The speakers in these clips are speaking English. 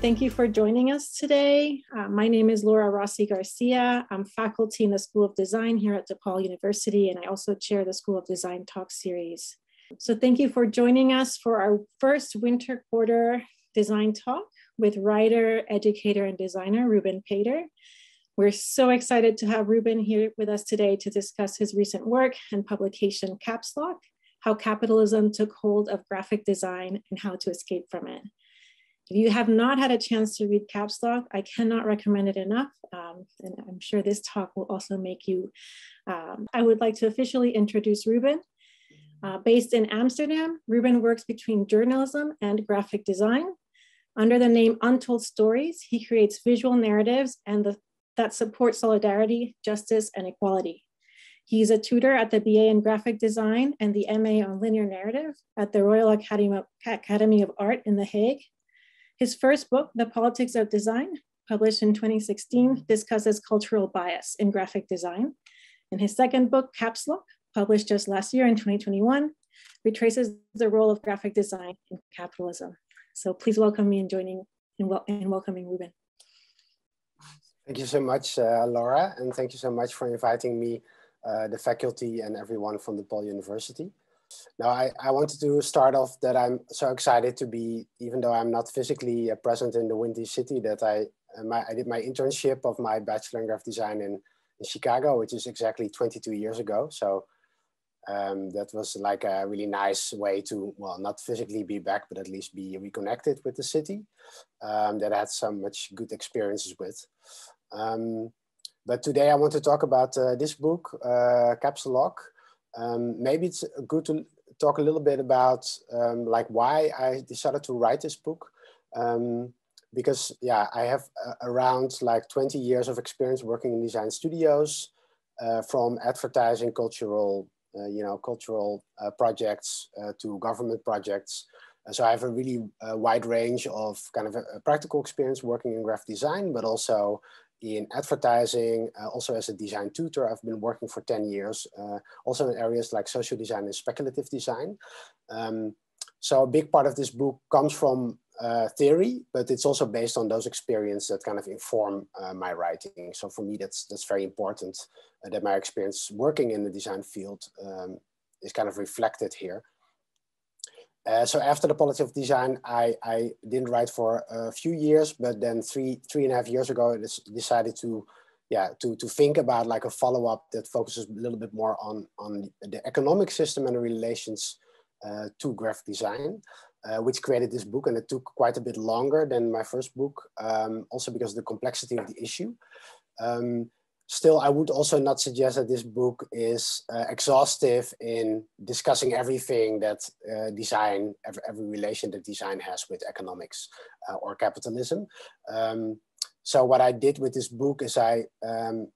Thank you for joining us today. My name is Laura Rossi Garcia. I'm faculty in the School of Design here at DePaul University, and I also chair the School of Design Talk Series. So thank you for joining us for our first winter quarter design talk with writer, educator, and designer Ruben Pater. We're so excited to have Ruben here with us today to discuss his recent work and publication, Caps Lock: How Capitalism Took Hold of Graphic Design and How to Escape from It. If you have not had a chance to read Caps Lock, I cannot recommend it enough. And I'm sure this talk will also make you, I would like to officially introduce Ruben. Based in Amsterdam, Ruben works between journalism and graphic design. Under the name Untold Stories, he creates visual narratives that support solidarity, justice, and equality. He's a tutor at the BA in Graphic Design and the MA on Linear Narrative at the Royal Academy of Art in The Hague. His first book, The Politics of Design, published in 2016, discusses cultural bias in graphic design. And his second book, Caps Lock, published just last year in 2021, retraces the role of graphic design in capitalism. So please welcome me in welcoming Ruben. Thank you so much, Laura, and thank you so much for inviting me, the faculty and everyone from DePaul University. Now, I wanted to start off that I'm so excited to be, even though I'm not physically present in the Windy City, that I did my internship of my bachelor in graphic design in Chicago, which is exactly 22 years ago. So that was like a really nice way to, well, not physically be back, but at least be reconnected with the city that I had so much good experiences with. But today I want to talk about this book, Caps Lock. Maybe it's good to talk a little bit about like why I decided to write this book. Because yeah, I have around like 20 years of experience working in design studios, from advertising, cultural projects to government projects. So I have a really wide range of kind of a practical experience working in graphic design, but also in advertising, also as a design tutor. I've been working for 10 years, also in areas like social design and speculative design. So a big part of this book comes from theory, but it's also based on those experiences that kind of inform my writing. So for me, that's very important, that my experience working in the design field is kind of reflected here. So after the Politics of Design, I didn't write for a few years, but then three and a half years ago, I decided to think about like a follow-up that focuses a little bit more on the economic system and the relations to graphic design, which created this book. And it took quite a bit longer than my first book, also because of the complexity of the issue. Still, I would also not suggest that this book is exhaustive in discussing everything that design, every relation that design has with economics or capitalism. So what I did with this book is I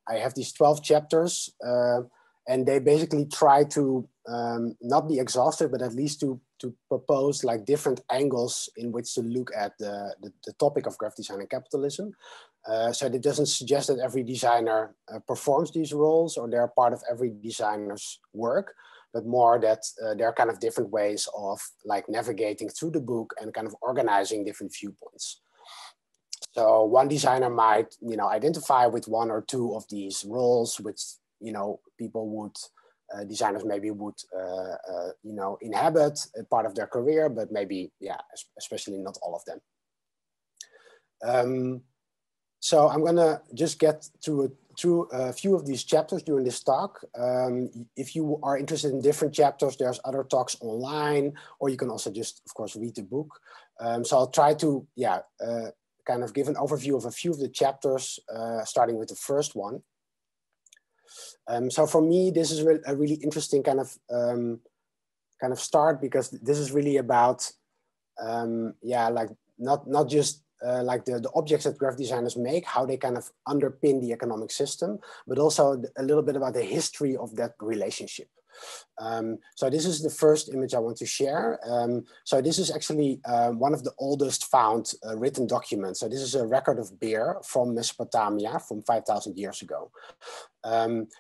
have these 12 chapters, and they basically try to not be exhaustive, but at least to propose like different angles in which to look at the topic of graphic design and capitalism. So it doesn't suggest that every designer performs these roles or they're part of every designer's work, but more that there are kind of different ways of like navigating through the book and kind of organizing different viewpoints. So one designer might, identify with one or two of these roles, which, people would, designers maybe would, inhabit a part of their career, but maybe, yeah, especially not all of them. So I'm gonna just get through a few of these chapters during this talk. If you are interested in different chapters, there's other talks online, or you can also just, of course, read the book. So I'll try to, kind of give an overview of a few of the chapters, starting with the first one. So for me, this is a really interesting kind of start, because this is really about, like not just like the objects that graphic designers make, how they kind of underpin the economic system, but also a little bit about the history of that relationship. So this is the first image I want to share. So this is actually one of the oldest found written documents. So this is a record of beer from Mesopotamia from 5,000 years ago.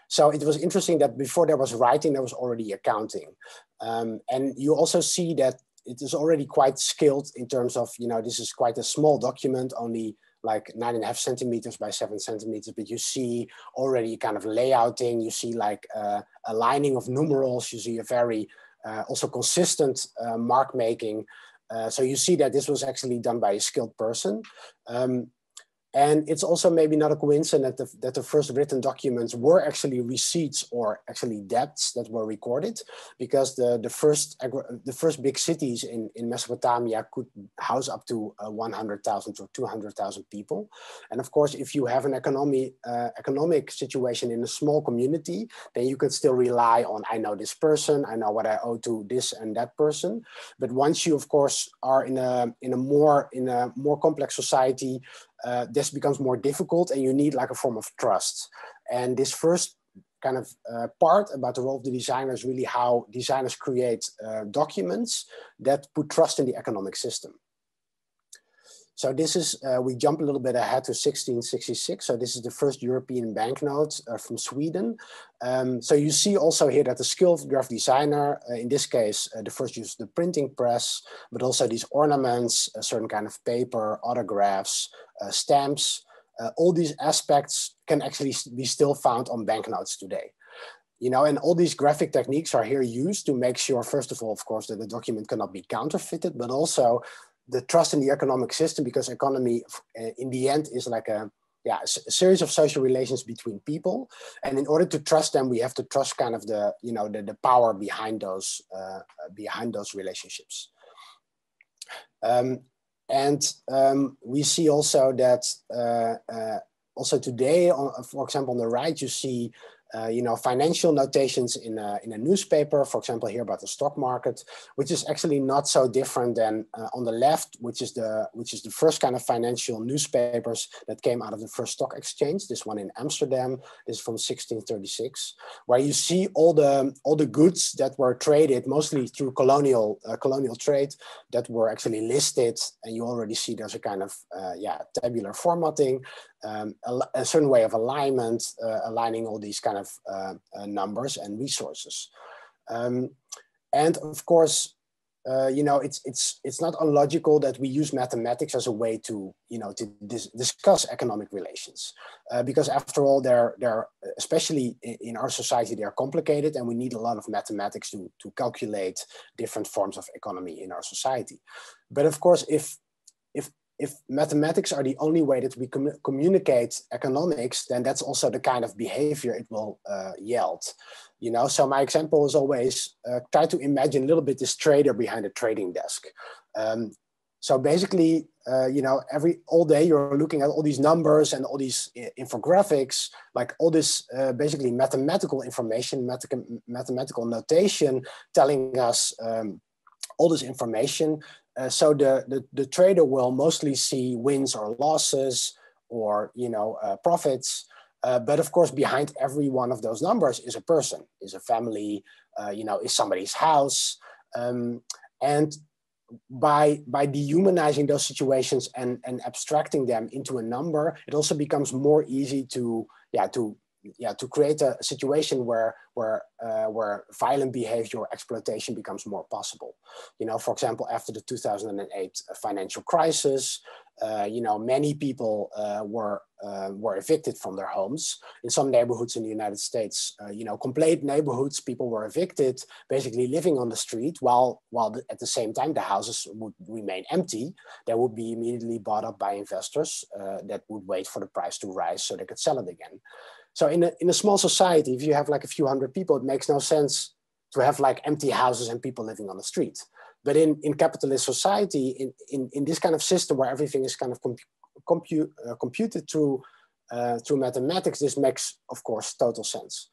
So it was interesting that before there was writing, there was already accounting. And you also see that it is already quite skilled in terms of, this is quite a small document, only like 9.5 centimeters by 7 centimeters, but you see already kind of layouting, you see like a lining of numerals, you see a very also consistent mark making. So you see that this was actually done by a skilled person. And it's also maybe not a coincidence that the first written documents were actually receipts or actually debts that were recorded, because the first big cities in Mesopotamia could house up to 100,000 or 200,000 people. And of course, if you have an economic situation in a small community, then you can still rely on, I know this person, I know what I owe to this and that person. But once you, of course, are in a more complex society, this becomes more difficult, and you need like a form of trust. And this first kind of part about the role of the designer is really how designers create documents that put trust in the economic system. So this is, we jump a little bit ahead to 1666. So this is the first European banknote from Sweden. So you see also here that the skilled graphic designer, in this case, the first used the printing press, but also these ornaments, a certain kind of paper, autographs, stamps, all these aspects can actually be still found on banknotes today. And all these graphic techniques are here used to make sure, first of all, of course, that the document cannot be counterfeited, but also the trust in the economic system, because economy in the end is like a series of social relations between people. And in order to trust them, we have to trust kind of the power behind those relationships. We see also that also today, for example, on the right, you see financial notations in a newspaper, for example, here about the stock market, which is actually not so different than on the left, which is the first kind of financial newspapers that came out of the first stock exchange. This one in Amsterdam, this is from 1636, where you see all the goods that were traded mostly through colonial trade that were actually listed, and you already see there's a kind of tabular formatting. A certain way of alignment, aligning all these kind of numbers and resources. And of course, it's not illogical that we use mathematics as a way to discuss economic relations, because after all, they're especially in our society, they are complicated, and we need a lot of mathematics to calculate different forms of economy in our society. But of course, if mathematics are the only way that we communicate economics, then that's also the kind of behavior it will yield. So my example is always try to imagine a little bit this trader behind a trading desk. So basically, all day you're looking at all these numbers and all these infographics, like all this basically mathematical information, mathematical notation telling us all this information. So the trader will mostly see wins or losses or profits, but of course behind every one of those numbers is a person, is a family, is somebody's house, and by dehumanizing those situations and abstracting them into a number, it also becomes more easy to create a situation where violent behavior or exploitation becomes more possible. For example, after the 2008 financial crisis, many people were evicted from their homes. In some neighborhoods in the United States, complete neighborhoods, people were evicted, basically living on the street, while at the same time the houses would remain empty. They would be immediately bought up by investors that would wait for the price to rise so they could sell it again. So in a small society, if you have like a few hundred people, it makes no sense to have like empty houses and people living on the street. But in capitalist society, in this kind of system where everything is kind of computed through mathematics, this makes, of course, total sense.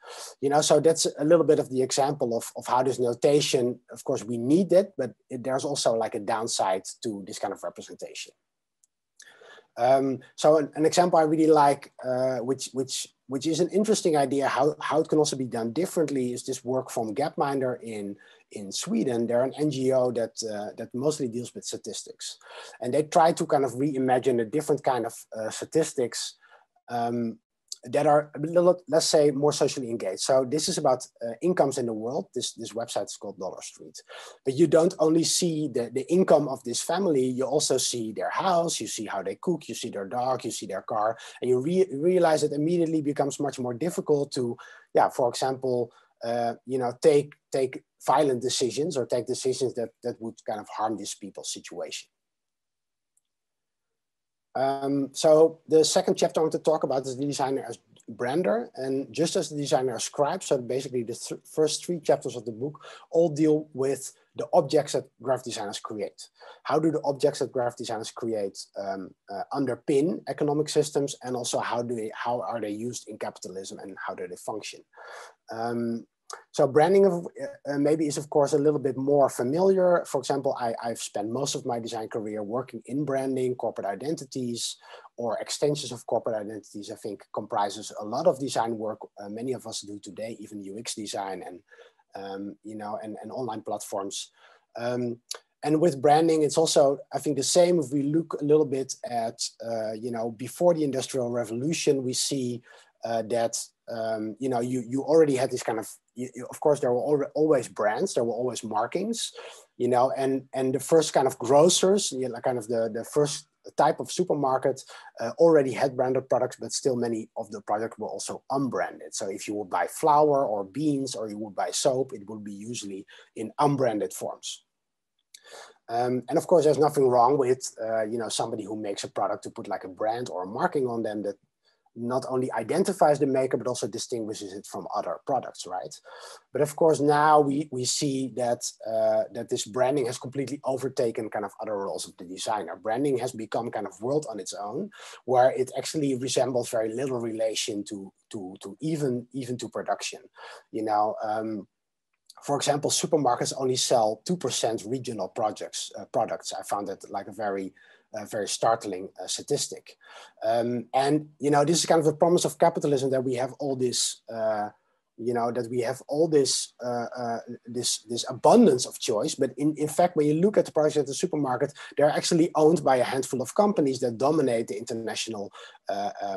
So that's a little bit of the example of how this notation, of course, we need it, but there's also like a downside to this kind of representation. So an example I really like, which is an interesting idea, how it can also be done differently, is this work from Gapminder in Sweden. They're an NGO that mostly deals with statistics, and they try to kind of reimagine a different kind of statistics that are a little, let's say, more socially engaged. So this is about incomes in the world. This website is called Dollar Street. But you don't only see the income of this family, you also see their house, you see how they cook, you see their dog, you see their car, and you realize it immediately becomes much more difficult to, yeah, for example, take violent decisions or take decisions that would kind of harm these people's situation. So the second chapter I want to talk about is the designer as brander, and just as the designer as scribe. So basically the first 3 chapters of the book all deal with the objects that graphic designers create. How do the objects that graphic designers create underpin economic systems, and also how are they used in capitalism and how do they function? So branding maybe is of course a little bit more familiar. For example, I've spent most of my design career working in branding, corporate identities, or extensions of corporate identities. I think comprises a lot of design work many of us do today, even UX design and and online platforms. And with branding, it's also, I think, the same. If we look a little bit at, before the Industrial Revolution, we see that you already had this kind of, of course, there were always brands, there were always markings, and the first kind of grocers, kind of the first type of supermarket already had branded products, but still many of the products were also unbranded. So if you would buy flour or beans or you would buy soap, it would be usually in unbranded forms. And of course, there's nothing wrong with somebody who makes a product to put like a brand or a marking on them that not only identifies the maker, but also distinguishes it from other products, right? But of course, now we see that, that this branding has completely overtaken kind of other roles of the designer. Branding has become kind of world on its own, where it actually resembles very little relation to even to production. For example, supermarkets only sell 2% regional products. I found that like a very startling statistic. And, this is kind of the promise of capitalism, that we have all this, this abundance of choice. But in fact, when you look at the products at the supermarket, they're actually owned by a handful of companies that dominate the international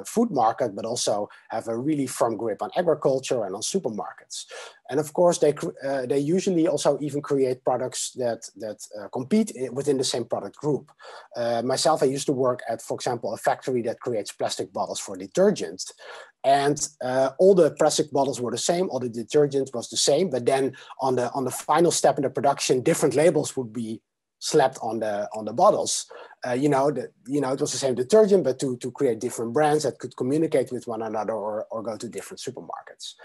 food market, but also have a really firm grip on agriculture and on supermarkets. And of course, they usually also even create products that compete within the same product group. Myself, I used to work at, for example, a factory that creates plastic bottles for detergent. And all the plastic bottles were the same, all the detergent was the same, but then on the final step in the production, different labels would be slapped on the bottles. It was the same detergent, but to create different brands that could communicate with one another or go to different supermarkets.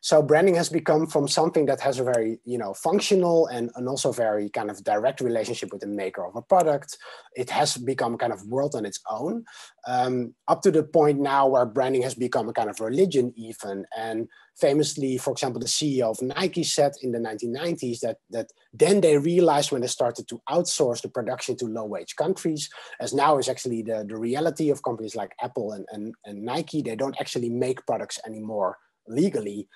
So branding has become from something that has a very, functional and also very kind of direct relationship with the maker of a product. It has become kind of world on its own, up to the point now where branding has become a kind of religion even. And famously, for example, the CEO of Nike said in the 1990s that then they realized when they started to outsource the production to low-wage countries, as now is actually the reality of companies like Apple and Nike. They don't actually make products anymore legally,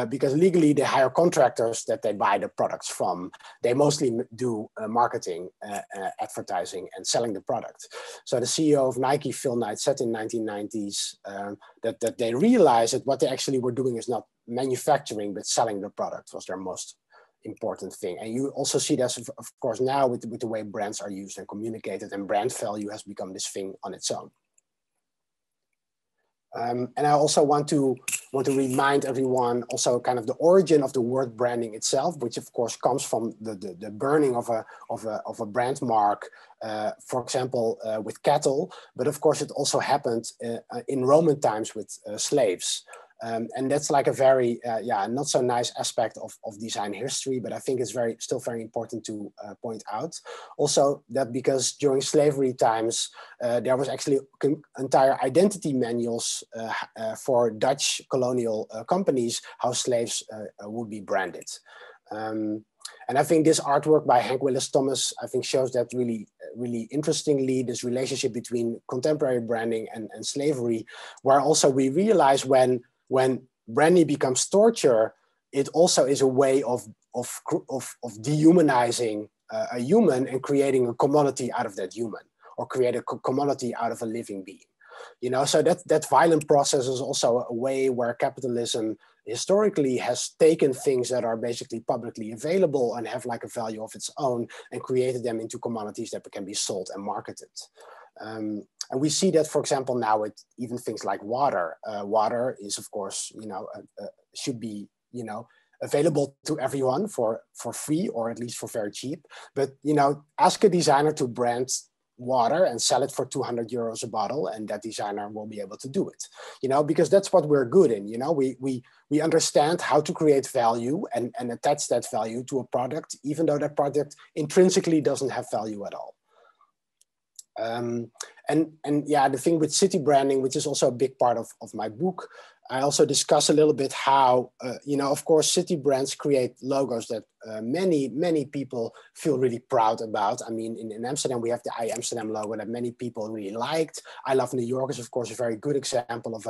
because legally they hire contractors that they buy the products from. They mostly do marketing, advertising, and selling the product. So the CEO of Nike, Phil Knight, said in 1990s that they realized that what they actually were doing is not manufacturing, but selling the product was their most important thing. And you also see this, of course, now with the way brands are used and communicated, and brand value has become this thing on its own. And I also want to remind everyone also kind of the origin of the word branding itself, which of course comes from the burning of a brand mark, for example, with cattle. But of course, it also happened in Roman times with slaves. And that's like a very, not so nice aspect of design history, but I think it's still very important to point out. Also that because during slavery times, there was actually entire identity manuals for Dutch colonial companies, how slaves would be branded. And I think this artwork by Hank Willis Thomas, I think shows that really, really interestingly, this relationship between contemporary branding and slavery, where also we realize when branding becomes torture, it also is a way of dehumanizing a human and creating a commodity out of that human, or create a commodity out of a living being. You know, so that violent process is also a way where capitalism historically has taken things that are basically publicly available and have like a value of its own and created them into commodities that can be sold and marketed. And we see that, for example, now with even things like water. Water is, of course, you know, should be, you know, available to everyone for free or at least for very cheap. But, you know, ask a designer to brand water and sell it for 200 euros a bottle, and that designer will be able to do it, you know, because that's what we're good in. You know, we understand how to create value and attach that value to a product, even though that product intrinsically doesn't have value at all. And yeah, the thing with city branding, which is also a big part of my book, I also discuss a little bit how, you know, of course, city brands create logos that many people feel really proud about. I mean, in Amsterdam, we have the I Amsterdam logo that many people really liked. I Love New York is, of course, a very good example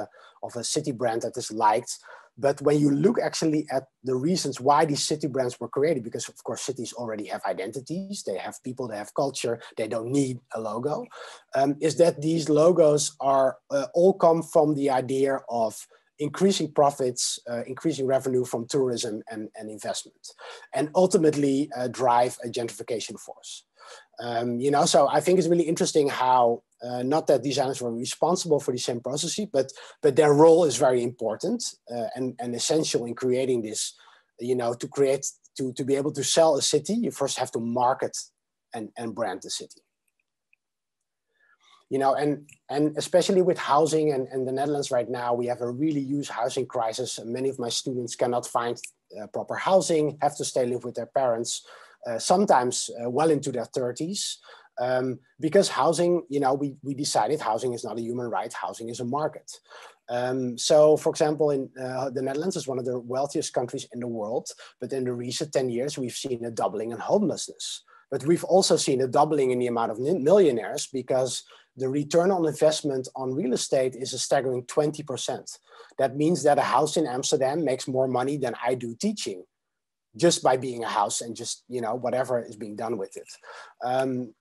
of a city brand that is liked. But when you look actually at the reasons why these city brands were created, because of course cities already have identities, they have people, they have culture, they don't need a logo, is that these logos are all come from the idea of increasing profits, increasing revenue from tourism and investment, and ultimately drive a gentrification force. You know, so I think it's really interesting how not that designers were responsible for the same processes, but their role is very important and essential in creating this. You know, to be able to sell a city, you first have to market and brand the city. You know, and especially with housing and the Netherlands right now, we have a really huge housing crisis. Many of my students cannot find proper housing, have to stay live with their parents. Sometimes well into their 30s, because housing, you know, we decided housing is not a human right, housing is a market. So, for example, in the Netherlands is one of the wealthiest countries in the world, but in the recent 10 years, we've seen a doubling in homelessness. But we've also seen a doubling in the amount of millionaires because the return on investment on real estate is a staggering 20%. That means that a house in Amsterdam makes more money than I do teaching, just by being a house and just, you know, whatever is being done with it. And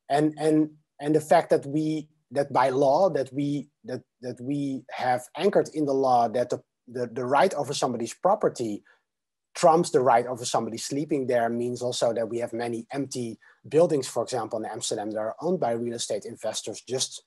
the fact that by law that we have anchored in the law that the right over somebody's property trumps the right over somebody sleeping there means also that we have many empty buildings, for example, in Amsterdam that are owned by real estate investors just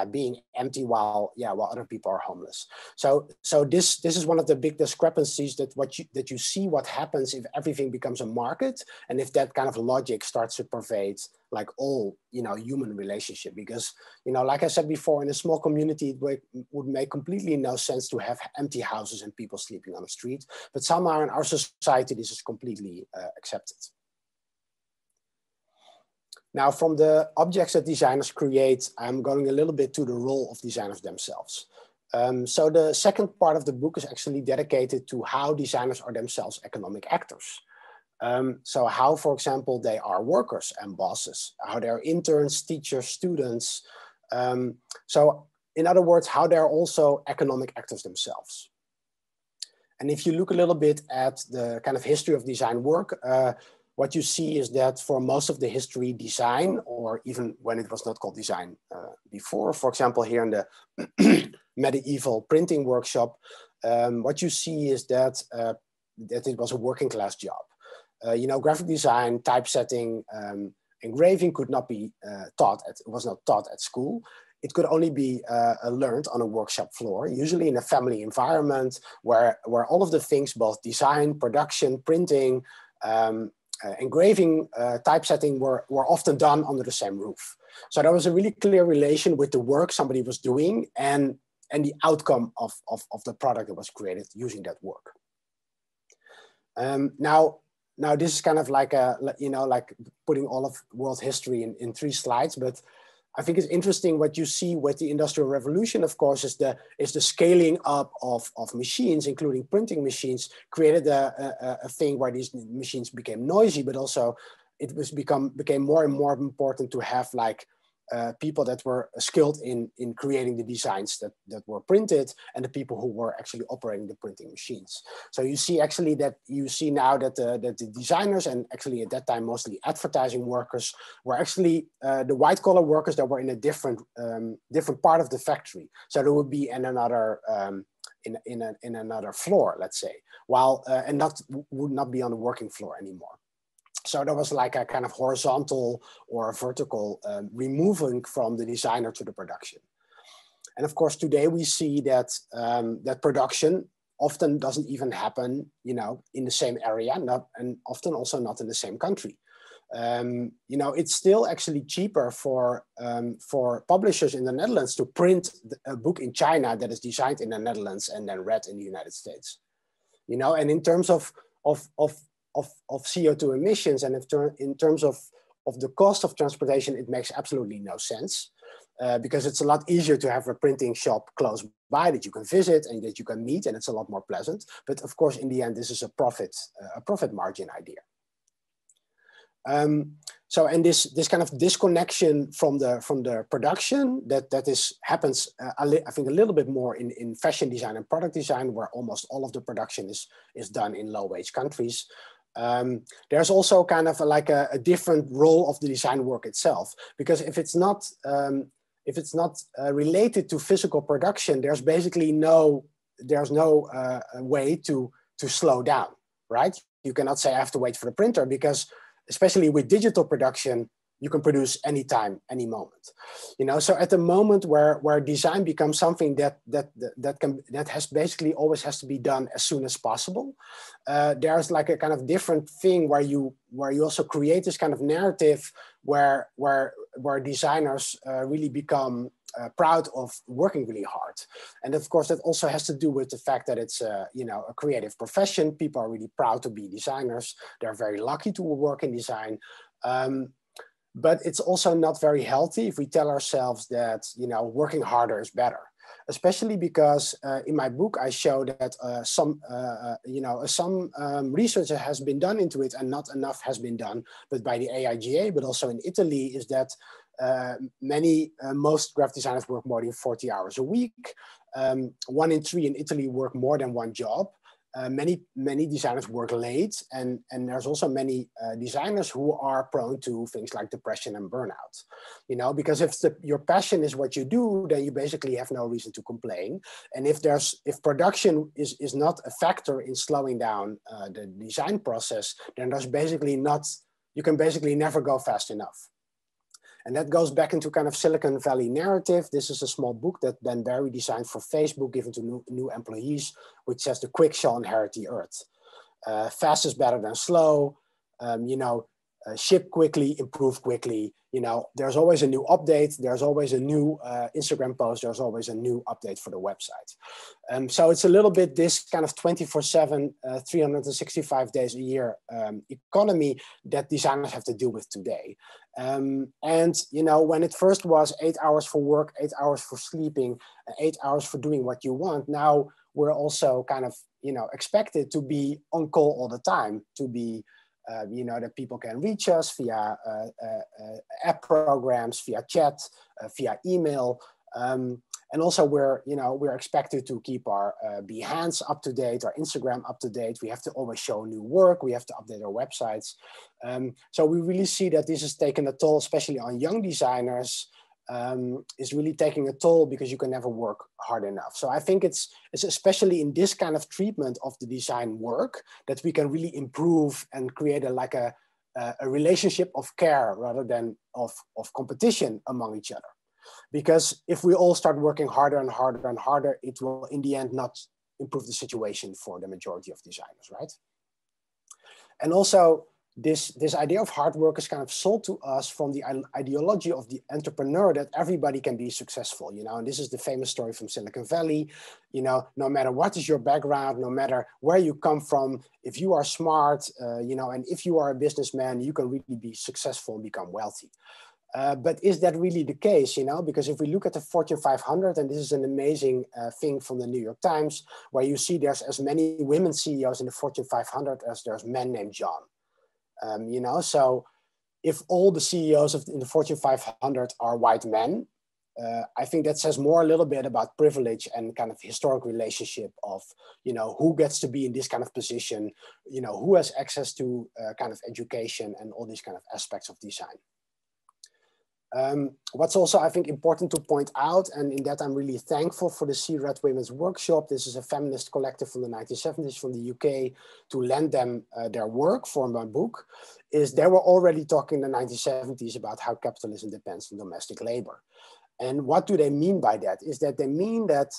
being empty while other people are homeless. So this is one of the big discrepancies that you see what happens if everything becomes a market and if that kind of logic starts to pervade like all, you know, human relationship. Because, you know, like I said before, in a small community, it would make completely no sense to have empty houses and people sleeping on the street. But somehow in our society, this is completely accepted. Now, from the objects that designers create, I'm going a little bit to the role of designers themselves. So the second part of the book is actually dedicated to how designers are themselves economic actors. So how, for example, they are workers and bosses, how they're interns, teachers, students. So in other words, how they're also economic actors themselves. And if you look a little bit at the kind of history of design work, what you see is that for most of the history, design, or even when it was not called design before, for example, here in the medieval printing workshop, what you see is that it was a working class job. You know, graphic design, typesetting, engraving could not be was not taught at school. It could only be learned on a workshop floor, usually in a family environment where all of the things, both design, production, printing, engraving, typesetting were often done under the same roof. So there was a really clear relation with the work somebody was doing and the outcome of the product that was created using that work. Now this is kind of like like putting all of world history in 3 slides, but I think it's interesting what you see with the Industrial Revolution, of course, is the scaling up of machines, including printing machines, created a thing where these machines became noisy, but also it became more and more important to have like people that were skilled in creating the designs that were printed and the people who were actually operating the printing machines. So you see actually that the designers, and actually at that time mostly advertising workers, were actually the white collar workers that were in a different part of the factory. So there would be in another in another floor, let's say, while and would not be on the working floor anymore. So there was like a kind of horizontal or vertical removing from the designer to the production. And of course, today we see that that production often doesn't even happen, you know, in the same area, and often also not in the same country. You know, it's still actually cheaper for publishers in the Netherlands to print a book in China that is designed in the Netherlands and then read in the United States. You know, and in terms of CO2 emissions, and in terms of the cost of transportation, it makes absolutely no sense, because it's a lot easier to have a printing shop close by that you can visit and that you can meet, and it's a lot more pleasant. But of course, in the end, this is a profit margin idea. So, and this kind of disconnection from the production happens, I think, a little bit more in fashion design and product design, where almost all of the production is done in low-wage countries. There's also kind of like a different role of the design work itself, because if it's not related to physical production, there's basically no way to slow down, right? You cannot say I have to wait for the printer, because especially with digital production, you can produce anytime, any moment. You know, so at the moment where design becomes something that always has to be done as soon as possible, there's like a kind of different thing where you also create this kind of narrative where designers really become proud of working really hard. And of course, that also has to do with the fact that it's you know, a creative profession. People are really proud to be designers. They're very lucky to work in design. But it's also not very healthy if we tell ourselves that, you know, working harder is better. Especially because in my book, I show that some research has been done into it, and not enough has been done, but by the AIGA, but also in Italy, is that most graphic designers work more than 40 hours a week. 1 in 3 in Italy work more than one job. Many designers work late, and there's also many designers who are prone to things like depression and burnout. You know, because if your passion is what you do, then you basically have no reason to complain. And if production is not a factor in slowing down the design process, then there's basically you can basically never go fast enough. And that goes back into kind of Silicon Valley narrative. This is a small book that Ben Barry designed for Facebook, given to new employees, which says the quick shall inherit the earth. Fast is better than slow. You know, ship quickly, improve quickly. You know, there's always a new update. There's always a new Instagram post. There's always a new update for the website. So it's a little bit this kind of 24/7, 365 days a year economy that designers have to deal with today. And, you know, when it first was 8 hours for work, 8 hours for sleeping, 8 hours for doing what you want, now we're also kind of, you know, expected to be on call all the time, to be you know, that people can reach us via app programs, via chat, via email. And also we're expected to keep our Behance up to date, our Instagram up to date. We have to always show new work. We have to update our websites. So we really see that this has taken a toll, especially on young designers, is really taking a toll, because you can never work hard enough. So I think it's especially in this kind of treatment of the design work that we can really improve and create a relationship of care rather than of competition among each other. Because if we all start working harder and harder and harder, it will in the end not improve the situation for the majority of designers, right? And also, this idea of hard work is kind of sold to us from the ideology of the entrepreneur, that everybody can be successful, you know, and this is the famous story from Silicon Valley. You know, no matter what is your background, no matter where you come from, if you are smart, you know, and if you are a businessman, you can really be successful and become wealthy. But is that really the case, you know? Because if we look at the Fortune 500, and this is an amazing thing from the New York Times, where you see there's as many women CEOs in the Fortune 500 as there's men named John. You know, so if all the CEOs in the Fortune 500 are white men, I think that says more a little bit about privilege and kind of historic relationship of, who gets to be in this kind of position, who has access to kind of education and all these kind of aspects of design. What's also, I think, important to point out, and in that I'm really thankful for the See Red Women's Workshop. This is a feminist collective from the 1970s from the UK to lend them their work for my book, is they were already talking in the 1970s about how capitalism depends on domestic labor. And what do they mean by that? Is that they mean that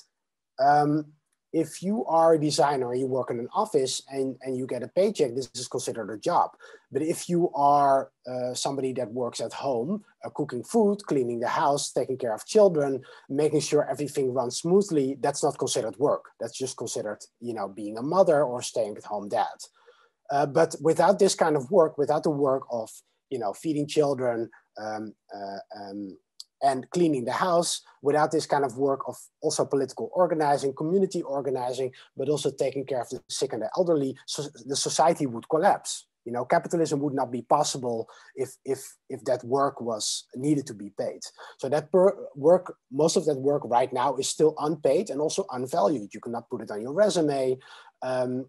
if you are a designer, you work in an office and you get a paycheck, this is considered a job. But if you are somebody that works at home, cooking food, cleaning the house, taking care of children, making sure everything runs smoothly, that's not considered work. That's just considered, being a mother or staying at home dad. But without this kind of work, without the work of, feeding children, and cleaning the house, without this kind of work of also political organizing, community organizing, but also taking care of the sick and the elderly, so the society would collapse. Capitalism would not be possible if that work was needed to be paid. So that work, most of that work right now is still unpaid and also unvalued. You cannot put it on your resume. And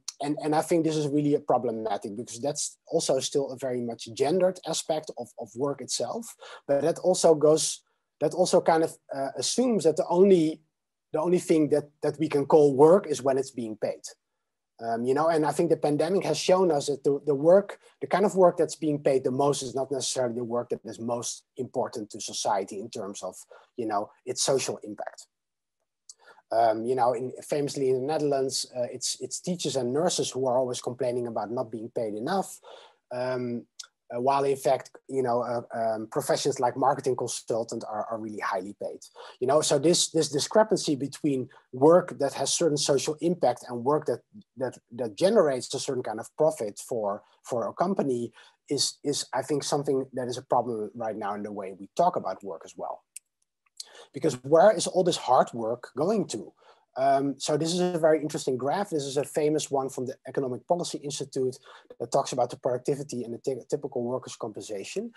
I think this is really problematic because that's also still a very much gendered aspect of work itself. But that also kind of assumes that the only thing that we can call work is when it's being paid. And I think the pandemic has shown us that the kind of work that's being paid the most is not necessarily the work that is most important to society in terms of, its social impact. Famously in the Netherlands, it's teachers and nurses who are always complaining about not being paid enough. While in fact, professions like marketing consultant are really highly paid. So this discrepancy between work that has certain social impact and work that generates a certain kind of profit for a company is I think something that is a problem right now in the way we talk about work as well. Because where is all this hard work going to? So this is a very interesting graph. This is a famous one from the Economic Policy Institute that talks about the productivity and the typical workers' compensation.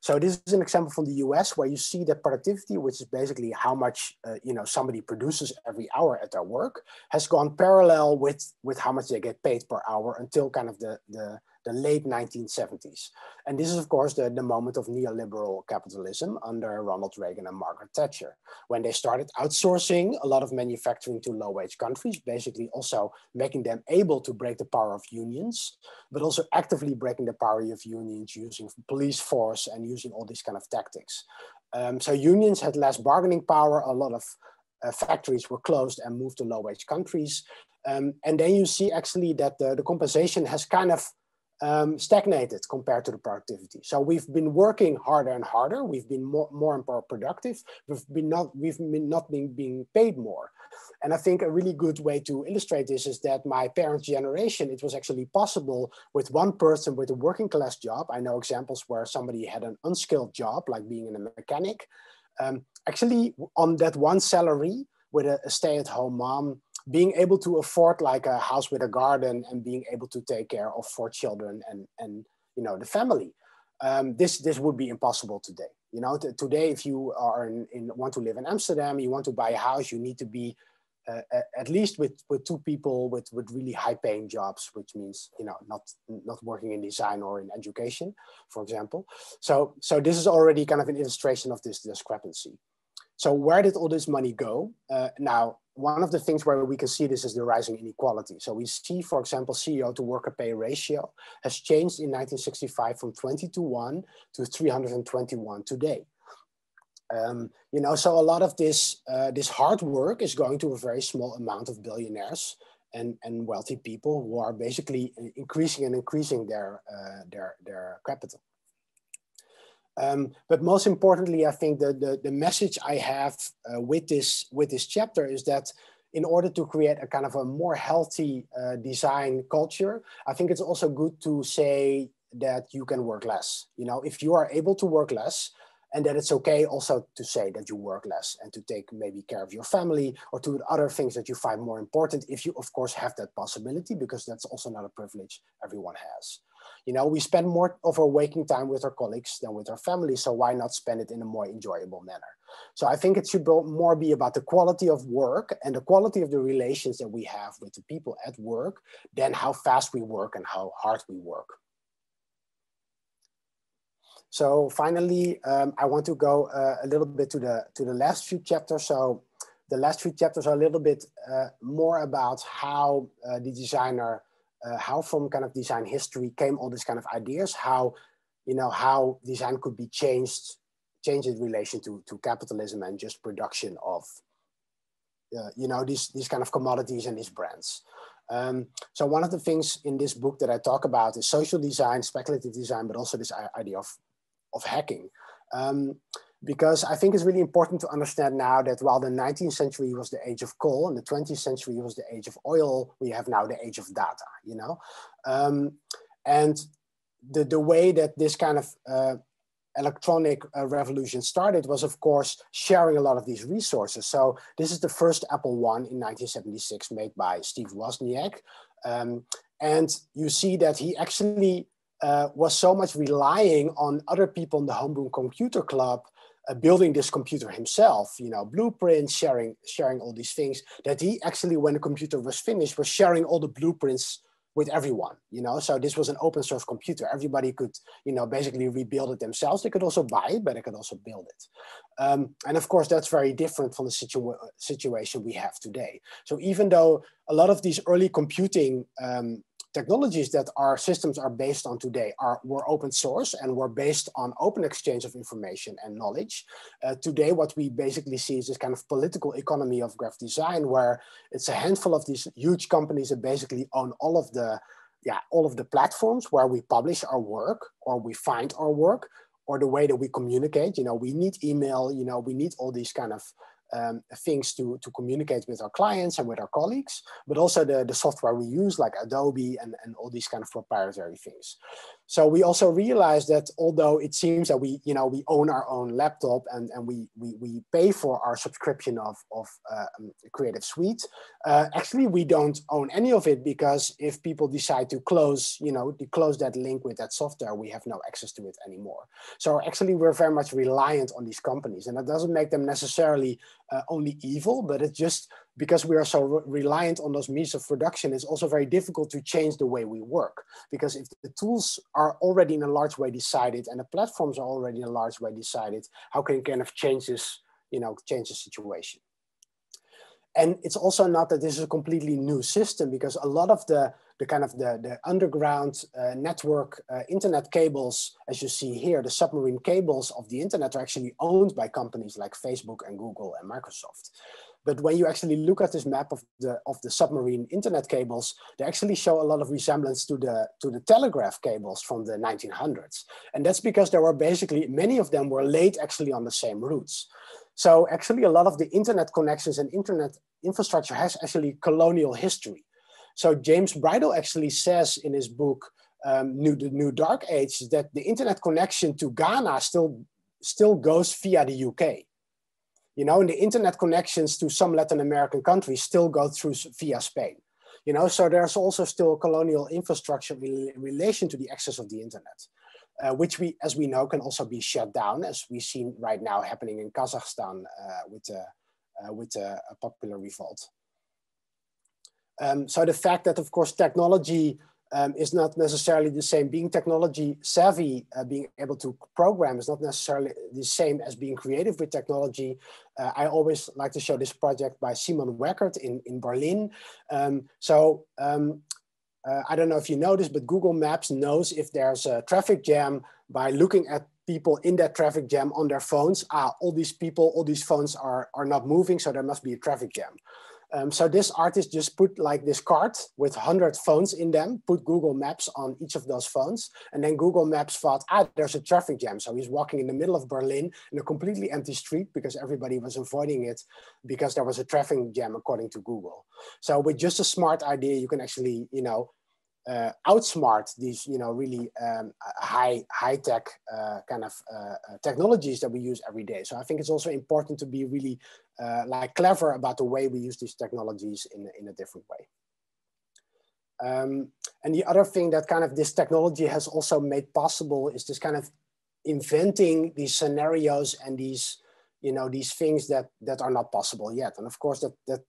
So this is an example from the US where you see that productivity, which is basically how much somebody produces every hour at their work, has gone parallel with how much they get paid per hour until kind of the late 1970s. And this is, of course, the moment of neoliberal capitalism under Ronald Reagan and Margaret Thatcher, when they started outsourcing a lot of manufacturing to low-wage countries, basically also making them able to break the power of unions, but also actively breaking the power of unions using police force and using all these kind of tactics. So unions had less bargaining power. A lot of factories were closed and moved to low-wage countries. And then you see actually that the compensation has kind of stagnated compared to the productivity. So we've been working harder and harder. We've been more and more productive. We've not been being paid more. And I think a really good way to illustrate this is that my parents' generation, it was actually possible with one person with a working class job. I know examples where somebody had an unskilled job, like being a mechanic. Actually, on that one salary with a stay-at-home mom, being able to afford like a house with a garden and being able to take care of 4 children and the family. This would be impossible today. Today, if you are want to live in Amsterdam, you want to buy a house, you need to be at least with 2 people with really high-paying jobs, which means not working in design or in education, for example. So this is already kind of an illustration of this discrepancy. So where did all this money go? Now, one of the things where we can see this is the rising inequality. So we see, for example, CEO to worker pay ratio has changed in 1965 from 20:1 to 321 today. So a lot of this hard work is going to a very small amount of billionaires and wealthy people who are basically increasing their capital. But most importantly, I think the message I have with this chapter is that in order to create a kind of a more healthy design culture, I think it's also good to say that you can work less. If you are able to work less, and that it's okay also to say that you work less and to take maybe care of your family or to do other things that you find more important, if you of course have that possibility, because that's also not a privilege everyone has. You know, we spend more of our waking time with our colleagues than with our family, so why not spend it in a more enjoyable manner? So I think it should more be about the quality of work and the quality of the relations that we have with the people at work than how fast we work and how hard we work. So finally, I want to go a little bit to the last few chapters. So the last few chapters are a little bit more about how the designer, how from kind of design history came all these kind of ideas, how, you know, how design could be changed in relation to capitalism and just production of, you know, these kind of commodities and these brands. So one of the things in this book that I talk about is social design, speculative design, but also this idea of hacking. Because I think it's really important to understand now that while the 19th century was the age of coal and the 20th century was the age of oil, we have now the age of data, you know? And the way that this kind of electronic revolution started was, of course, sharing a lot of these resources. So this is the first Apple I in 1976 made by Steve Wozniak. And you see that he actually was so much relying on other people in the Homebrew Computer Club building this computer himself, you know, blueprints, sharing all these things, that he actually, when the computer was finished, was sharing all the blueprints with everyone, you know. So this was an open source computer. Everybody could, you know, basically rebuild it themselves. They could also buy it, but they could also build it. And of course, that's very different from the situation we have today. So even though a lot of these early computing technologies that our systems are based on today were open source and were based on open exchange of information and knowledge. Today, what we basically see is this kind of political economy of graphic design, where it's a handful of these huge companies that basically own all of the platforms where we publish our work or we find our work or the way that we communicate. You know, we need email, you know, we need all these kind of things to communicate with our clients and with our colleagues, but also the software we use like Adobe and all these kind of proprietary things. So we also realized that although it seems that we own our own laptop and we pay for our subscription of Creative Suite, actually we don't own any of it, because if people decide to close that link with that software, we have no access to it anymore. So actually we're very much reliant on these companies, and that doesn't make them necessarily only evil, but it's just because we are so reliant on those means of production, it's also very difficult to change the way we work. Because if the tools are already in a large way decided and the platforms are already in a large way decided, how can you kind of change this, change the situation? And it's also not that this is a completely new system, because a lot of the underground network internet cables, as you see here, the submarine cables of the internet, are actually owned by companies like Facebook and Google and Microsoft. But when you actually look at this map of the submarine internet cables, they actually show a lot of resemblance to the telegraph cables from the 1900s. And that's because there were basically, many of them were laid actually on the same routes. So actually a lot of the internet connections and internet infrastructure has actually colonial history. So James Bridle actually says in his book, The New Dark Age, that the internet connection to Ghana still goes via the UK. And the internet connections to some Latin American countries still go through via Spain. So there's also still colonial infrastructure in relation to the access of the internet, which as we know, can also be shut down, as we've seen right now happening in Kazakhstan with a popular revolt. So the fact that, of course, technology is not necessarily the same. Being technology savvy, being able to program, is not necessarily the same as being creative with technology. I always like to show this project by Simon Weckert in Berlin. I don't know if you know this, but Google Maps knows if there's a traffic jam by looking at people in that traffic jam on their phones. All these people, all these phones are not moving, so there must be a traffic jam. So this artist just put like this cart with 100 phones in them, put Google Maps on each of those phones, and then Google Maps thought, there's a traffic jam. So he's walking in the middle of Berlin in a completely empty street because everybody was avoiding it because there was a traffic jam according to Google. So with just a smart idea, you can actually, outsmart these, really high-tech kind of technologies that we use every day. So I think it's also important to be really clever about the way we use these technologies in a different way. And the other thing that kind of this technology has also made possible is this kind of inventing these scenarios and these, you know, these things that are not possible yet. And of course that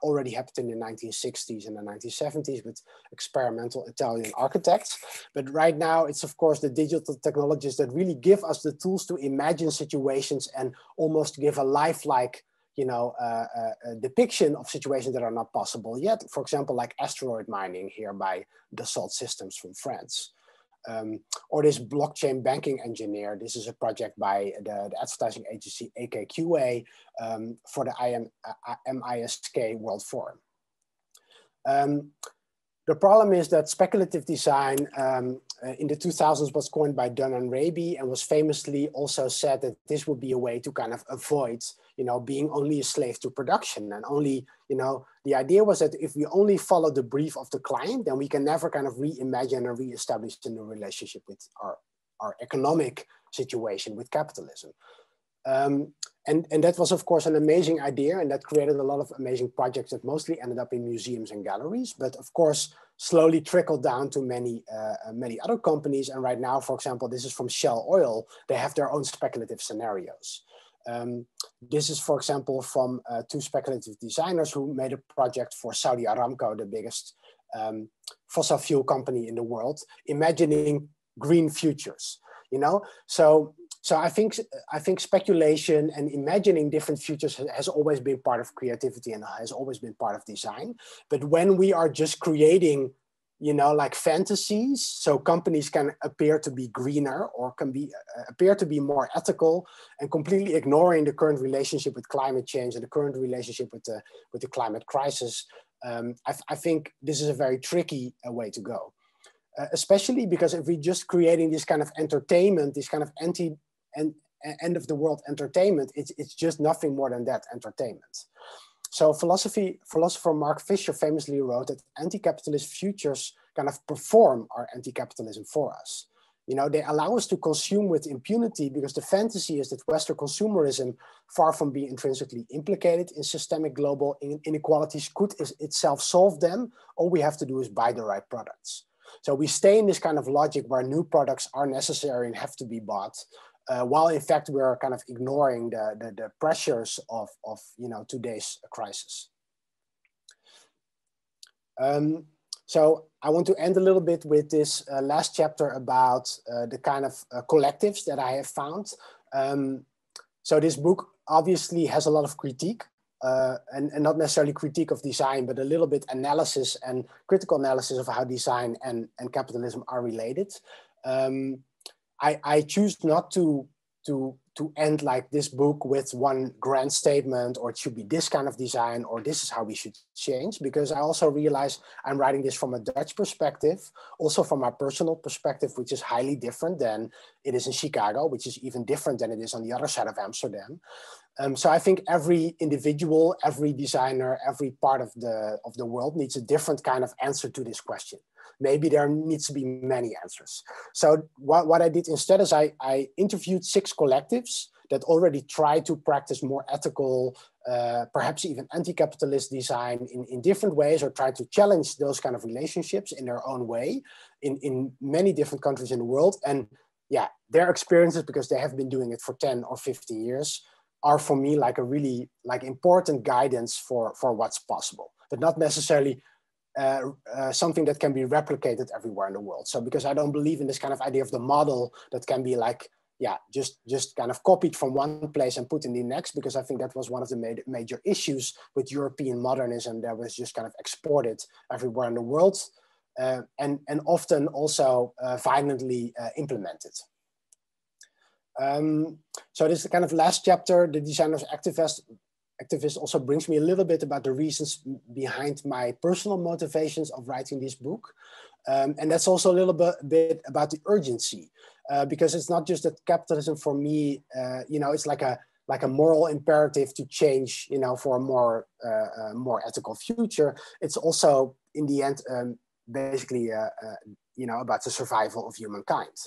already happened in the 1960s and the 1970s with experimental Italian architects. But right now it's of course the digital technologies that really give us the tools to imagine situations and almost give a lifelike, you know, a depiction of situations that are not possible yet. For example, like asteroid mining here by Dassault Systems from France. Or this blockchain banking engineer. This is a project by the advertising agency AKQA for the MISK World Forum. The problem is that speculative design in the 2000s was coined by Dunn and Raby and was famously also said that this would be a way to kind of avoid, you know, being only a slave to production. And only, you know, the idea was that if we only follow the brief of the client, then we can never kind of reimagine or reestablish a new relationship with our economic situation with capitalism. And that was, of course, an amazing idea, and that created a lot of amazing projects that mostly ended up in museums and galleries, but of course, slowly trickled down to many other companies. And right now, for example, this is from Shell Oil. They have their own speculative scenarios. This is, for example, from two speculative designers who made a project for Saudi Aramco, the biggest fossil fuel company in the world, imagining green futures, you know? So I think speculation and imagining different futures has always been part of creativity and has always been part of design. But when we are just creating, you know, like fantasies, so companies can appear to be greener or can be appear to be more ethical, and completely ignoring the current relationship with climate change and the current relationship with the climate crisis, I think this is a very tricky way to go. Especially because if we're just creating this kind of entertainment, this kind of end of the world entertainment, it's just nothing more than that, entertainment. So philosopher Mark Fisher famously wrote that anti-capitalist futures kind of perform our anti-capitalism for us. You know, they allow us to consume with impunity because the fantasy is that Western consumerism, far from being intrinsically implicated in systemic global inequalities, could itself solve them. All we have to do is buy the right products. So we stay in this kind of logic where new products are necessary and have to be bought, while in fact we're kind of ignoring the pressures of you know, today's crisis. So I want to end a little bit with this last chapter about the kind of collectives that I have found. So this book obviously has a lot of critique. And not necessarily critique of design, but a little bit analysis and critical analysis of how design and capitalism are related. I choose not to end like this book with one grand statement, or it should be this kind of design, or this is how we should change, because I also realize I'm writing this from a Dutch perspective, also from my personal perspective, which is highly different than it is in Chicago, which is even different than it is on the other side of Amsterdam. So I think every individual, every designer, every part of the world needs a different kind of answer to this question. Maybe there needs to be many answers. So what I did instead is I interviewed 6 collectives that already try to practice more ethical, perhaps even anti-capitalist design in different ways, or try to challenge those kind of relationships in their own way in many different countries in the world. And yeah, their experiences, because they have been doing it for 10 or 15 years, are for me like a really like important guidance for what's possible, but not necessarily something that can be replicated everywhere in the world. So because I don't believe in this kind of idea of the model that can be like, yeah, just kind of copied from one place and put in the next, because I think that was one of the major issues with European modernism that was just kind of exported everywhere in the world, and often also violently implemented. So this is the kind of last chapter, the designer's activist also brings me a little bit about the reasons behind my personal motivations of writing this book. And that's also a little bit about the urgency, because it's not just that capitalism for me, you know, it's like a moral imperative to change, you know, for a more ethical future. It's also in the end, basically, you know, about the survival of humankind.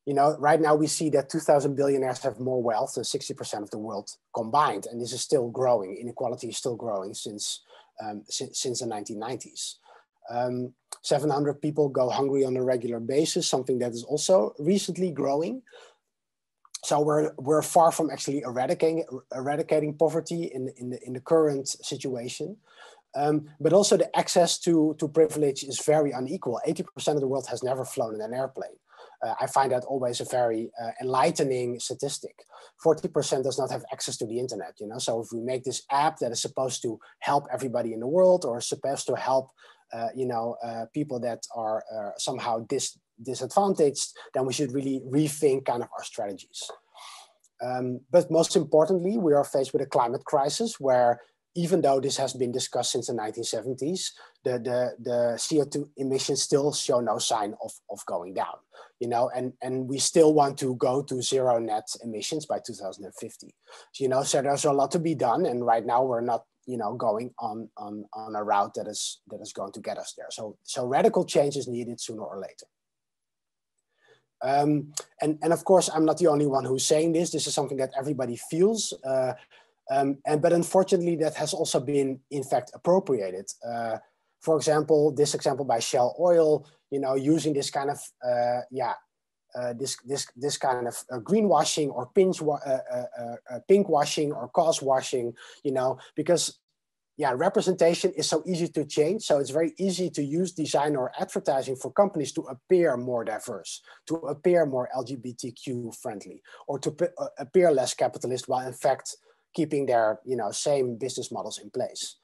You know, right now we see that 2,000 billionaires have more wealth than 60% of the world combined, and this is still growing. Inequality is still growing since the 1990s. 700 people go hungry on a regular basis, something that is also recently growing. So we're far from actually eradicating poverty in the current situation. But also the access to privilege is very unequal. 80% of the world has never flown in an airplane. I find that always a very enlightening statistic. 40% does not have access to the internet, you know? So if we make this app that is supposed to help everybody in the world, or supposed to help people that are somehow disadvantaged, then we should really rethink kind of our strategies. But most importantly, we are faced with a climate crisis where, even though this has been discussed since the 1970s, the CO2 emissions still show no sign of going down, you know, and we still want to go to zero net emissions by 2050. So, you know, so there's a lot to be done, and right now we're not, you know, going on a route that is going to get us there. So radical change is needed sooner or later. And of course, I'm not the only one who's saying this. This is something that everybody feels. But unfortunately, that has also been, in fact, appropriated. For example, this example by Shell Oil, you know, using this kind of, this kind of greenwashing or pinkwashing or cause washing, you know, because, yeah, representation is so easy to change. So it's very easy to use design or advertising for companies to appear more diverse, to appear more LGBTQ friendly, or to appear less capitalist, while in fact, keeping their, you know, same business models in place.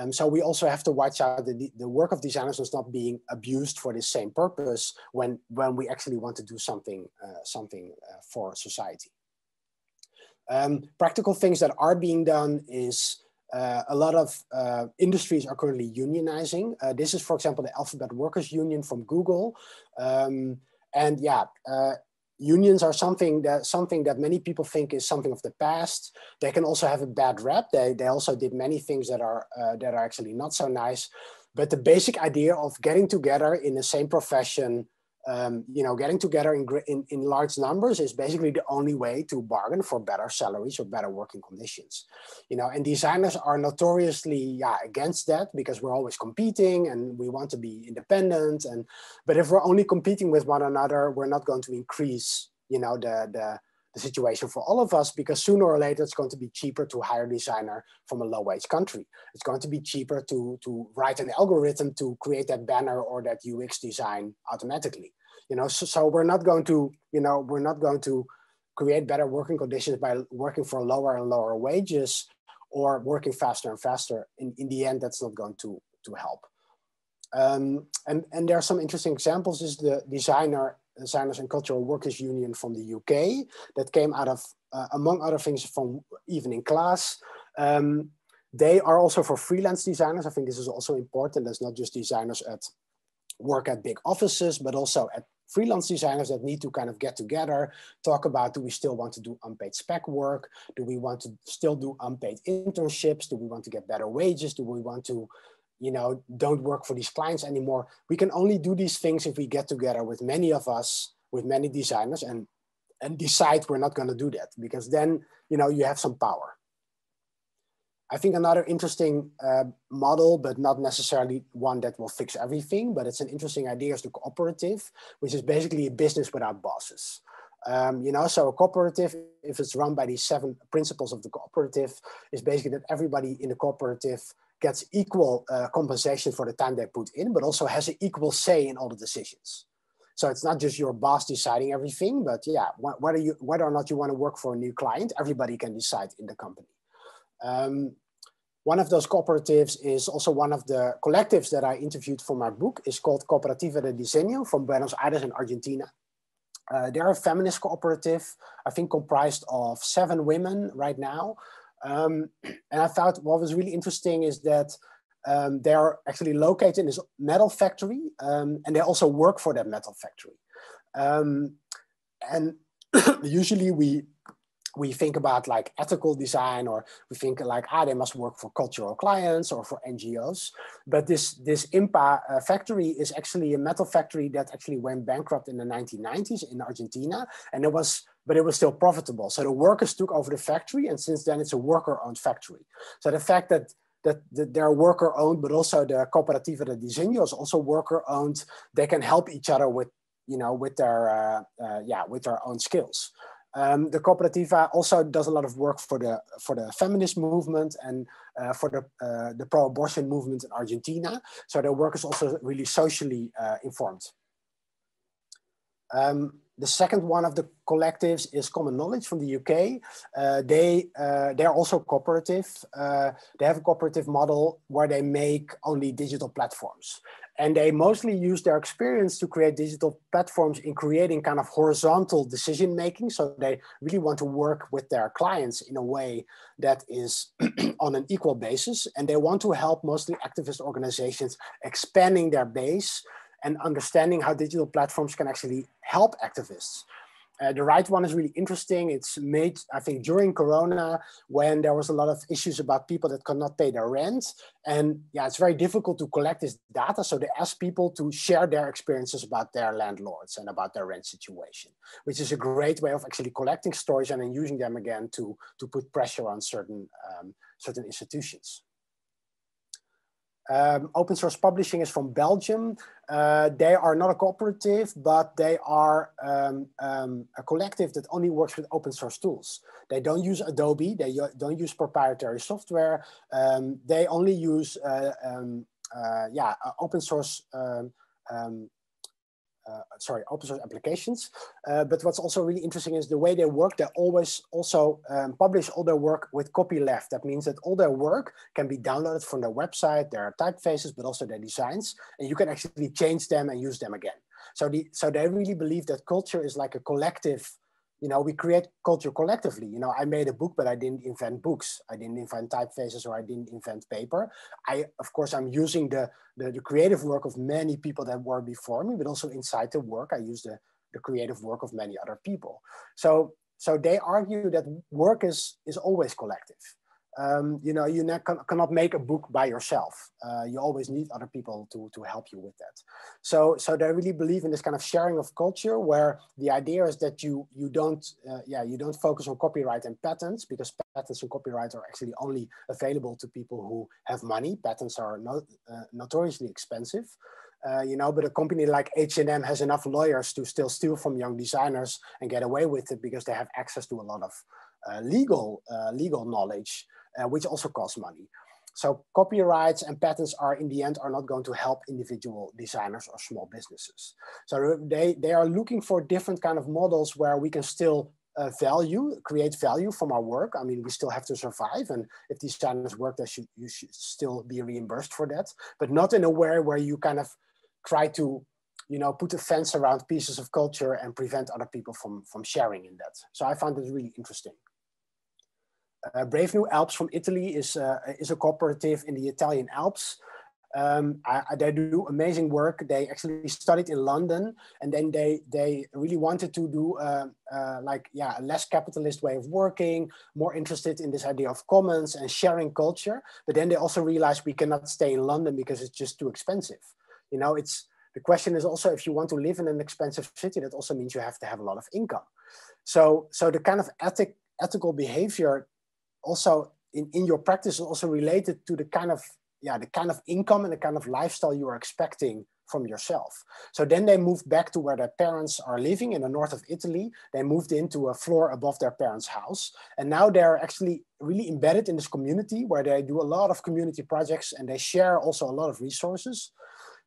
So we also have to watch out that the work of designers is not being abused for the same purpose when we actually want to do something for society. Practical things that are being done is a lot of industries are currently unionizing. This is, for example, the Alphabet Workers Union from Google. Unions are something that many people think is something of the past. They can also have a bad rep. They also did many things that are actually not so nice. But the basic idea of getting together in the same profession, you know, getting together in large numbers is basically the only way to bargain for better salaries or better working conditions. You know, and designers are notoriously against that, because we're always competing and we want to be independent. But if we're only competing with one another, we're not going to increase, you know, the situation for all of us, because sooner or later it's going to be cheaper to hire a designer from a low-wage country. It's going to be cheaper to write an algorithm to create that banner or that UX design automatically. You know, so we're not going to, you know, we're not going to create better working conditions by working for lower and lower wages or working faster and faster. In the end, that's not going to help. And there are some interesting examples. This is the Designers and Cultural Workers Union from the UK that came out of, among other things, from Evening Class. They are also for freelance designers. I think this is also important. There's not just designers at work at big offices, but also at freelance designers that need to kind of get together, talk about, do we still want to do unpaid spec work? Do we want to still do unpaid internships? Do we want to get better wages? Do we want to, you know, don't work for these clients anymore? We can only do these things if we get together with many of us, with many designers, and decide we're not going to do that, because then, you know, you have some power. I think another interesting model, but not necessarily one that will fix everything, but it's an interesting idea, is the cooperative, which is basically a business without bosses. You know, so a cooperative, if it's run by these 7 principles of the cooperative, is basically that everybody in the cooperative gets equal compensation for the time they put in, but also has an equal say in all the decisions. So it's not just your boss deciding everything, but yeah, whether or not you want to work for a new client, everybody can decide in the company. One of those cooperatives is also one of the collectives that I interviewed for my book, is called Cooperative Disenyo from Buenos Aires in Argentina. They're a feminist cooperative, I think comprised of 7 women right now. And I thought what was really interesting is that they are actually located in this metal factory, and they also work for that metal factory. And usually we think about like ethical design, or we think like, they must work for cultural clients or for NGOs. But this IMPA factory is actually a metal factory that actually went bankrupt in the 1990s in Argentina. And but it was still profitable. So the workers took over the factory, and since then it's a worker-owned factory. So the fact that that they're worker owned, but also the Cooperative Disenyo is also worker owned. They can help each other with, with their own skills. The Cooperativa also does a lot of work for the feminist movement and for the pro-abortion movement in Argentina. So their work is also really socially informed. The second one of the collectives is Common Knowledge from the UK. They're also cooperative. They have a cooperative model where they make only digital platforms. And they mostly use their experience to create digital platforms in creating kind of horizontal decision making. So they really want to work with their clients in a way that is on an equal basis. And they want to help mostly activist organizations expanding their base and understanding how digital platforms can actually help activists. The right one is really interesting. It's made, I think, during Corona, when there was a lot of issues about people that could not pay their rent. And yeah, it's very difficult to collect this data. So they ask people to share their experiences about their landlords and about their rent situation, which is a great way of actually collecting stories and then using them again to put pressure on certain institutions. Open source publishing is from Belgium. They are not a cooperative, but they are a collective that only works with open source tools. They don't use Adobe, they don't use proprietary software. They only use open source open source applications. But what's also really interesting is the way they work. They always also publish all their work with copyleft. That means that all their work can be downloaded from their website, their typefaces, but also their designs. And you can actually change them and use them again. So they really believe that culture is like a collective. We create culture collectively. I made a book, but I didn't invent books. I didn't invent typefaces, or I didn't invent paper. Of course, I'm using the creative work of many people that were before me, but also inside the work, I use the creative work of many other people. So they argue that work is always collective. You cannot make a book by yourself. You always need other people to help you with that. So they really believe in this kind of sharing of culture, where the idea is that you don't focus on copyright and patents, because patents and copyright are actually only available to people who have money. Patents are notoriously expensive. But a company like H&M has enough lawyers to still steal from young designers and get away with it because they have access to a lot of legal knowledge, which also costs money. So copyrights and patents are, in the end, are not going to help individual designers or small businesses. So they are looking for different kind of models where we can still create value from our work. I mean, we still have to survive, and if designers work, you should still be reimbursed for that, but not in a way where you kind of try to put a fence around pieces of culture and prevent other people from sharing in that. So I found it really interesting. Brave New Alps from Italy is a cooperative in the Italian Alps. They do amazing work. They actually studied in London, and then they really wanted to do a less capitalist way of working, more interested in this idea of commons and sharing culture. But then they also realized we cannot stay in London because it's just too expensive. The question is also, if you want to live in an expensive city, that also means you have to have a lot of income. So the kind of ethical behavior also in your practice is also related to the kind of income and the kind of lifestyle you are expecting from yourself. So then they moved back to where their parents are living in the north of Italy. They moved into a floor above their parents' house. And now they're actually really embedded in this community where they do a lot of community projects, and they share also a lot of resources.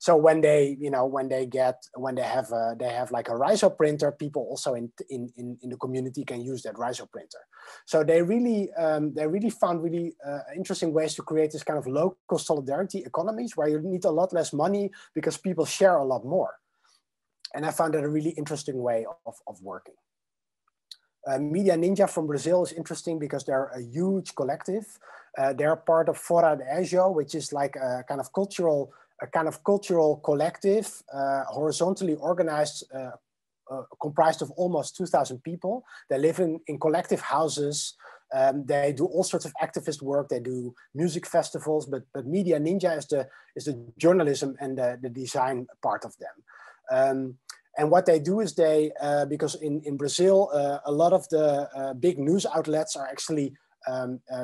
So when they have like a Riso printer, people also in the community can use that Riso printer. So they really found really interesting ways to create this kind of local solidarity economies where you need a lot less money because people share a lot more. And I found that a really interesting way of working. Media Ninja from Brazil is interesting because they're a huge collective. They're part of Fora de Ajo, which is like a kind of cultural collective, horizontally organized, comprised of almost 2,000 people. They live in collective houses. They do all sorts of activist work. They do music festivals, but Media Ninja is the journalism and the design part of them. And what they do is because in Brazil, a lot of the big news outlets are actually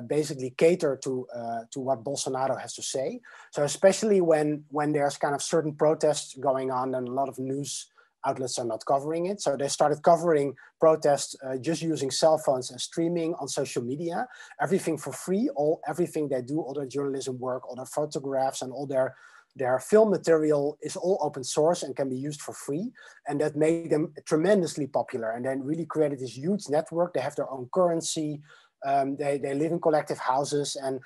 basically cater to what Bolsonaro has to say. So especially when there's kind of certain protests going on and a lot of news outlets are not covering it. So they started covering protests just using cell phones and streaming on social media, everything for free, everything they do, all their journalism work, all their photographs and all their film material is all open source and can be used for free. And that made them tremendously popular and then really created this huge network. They have their own currency. They live in collective houses and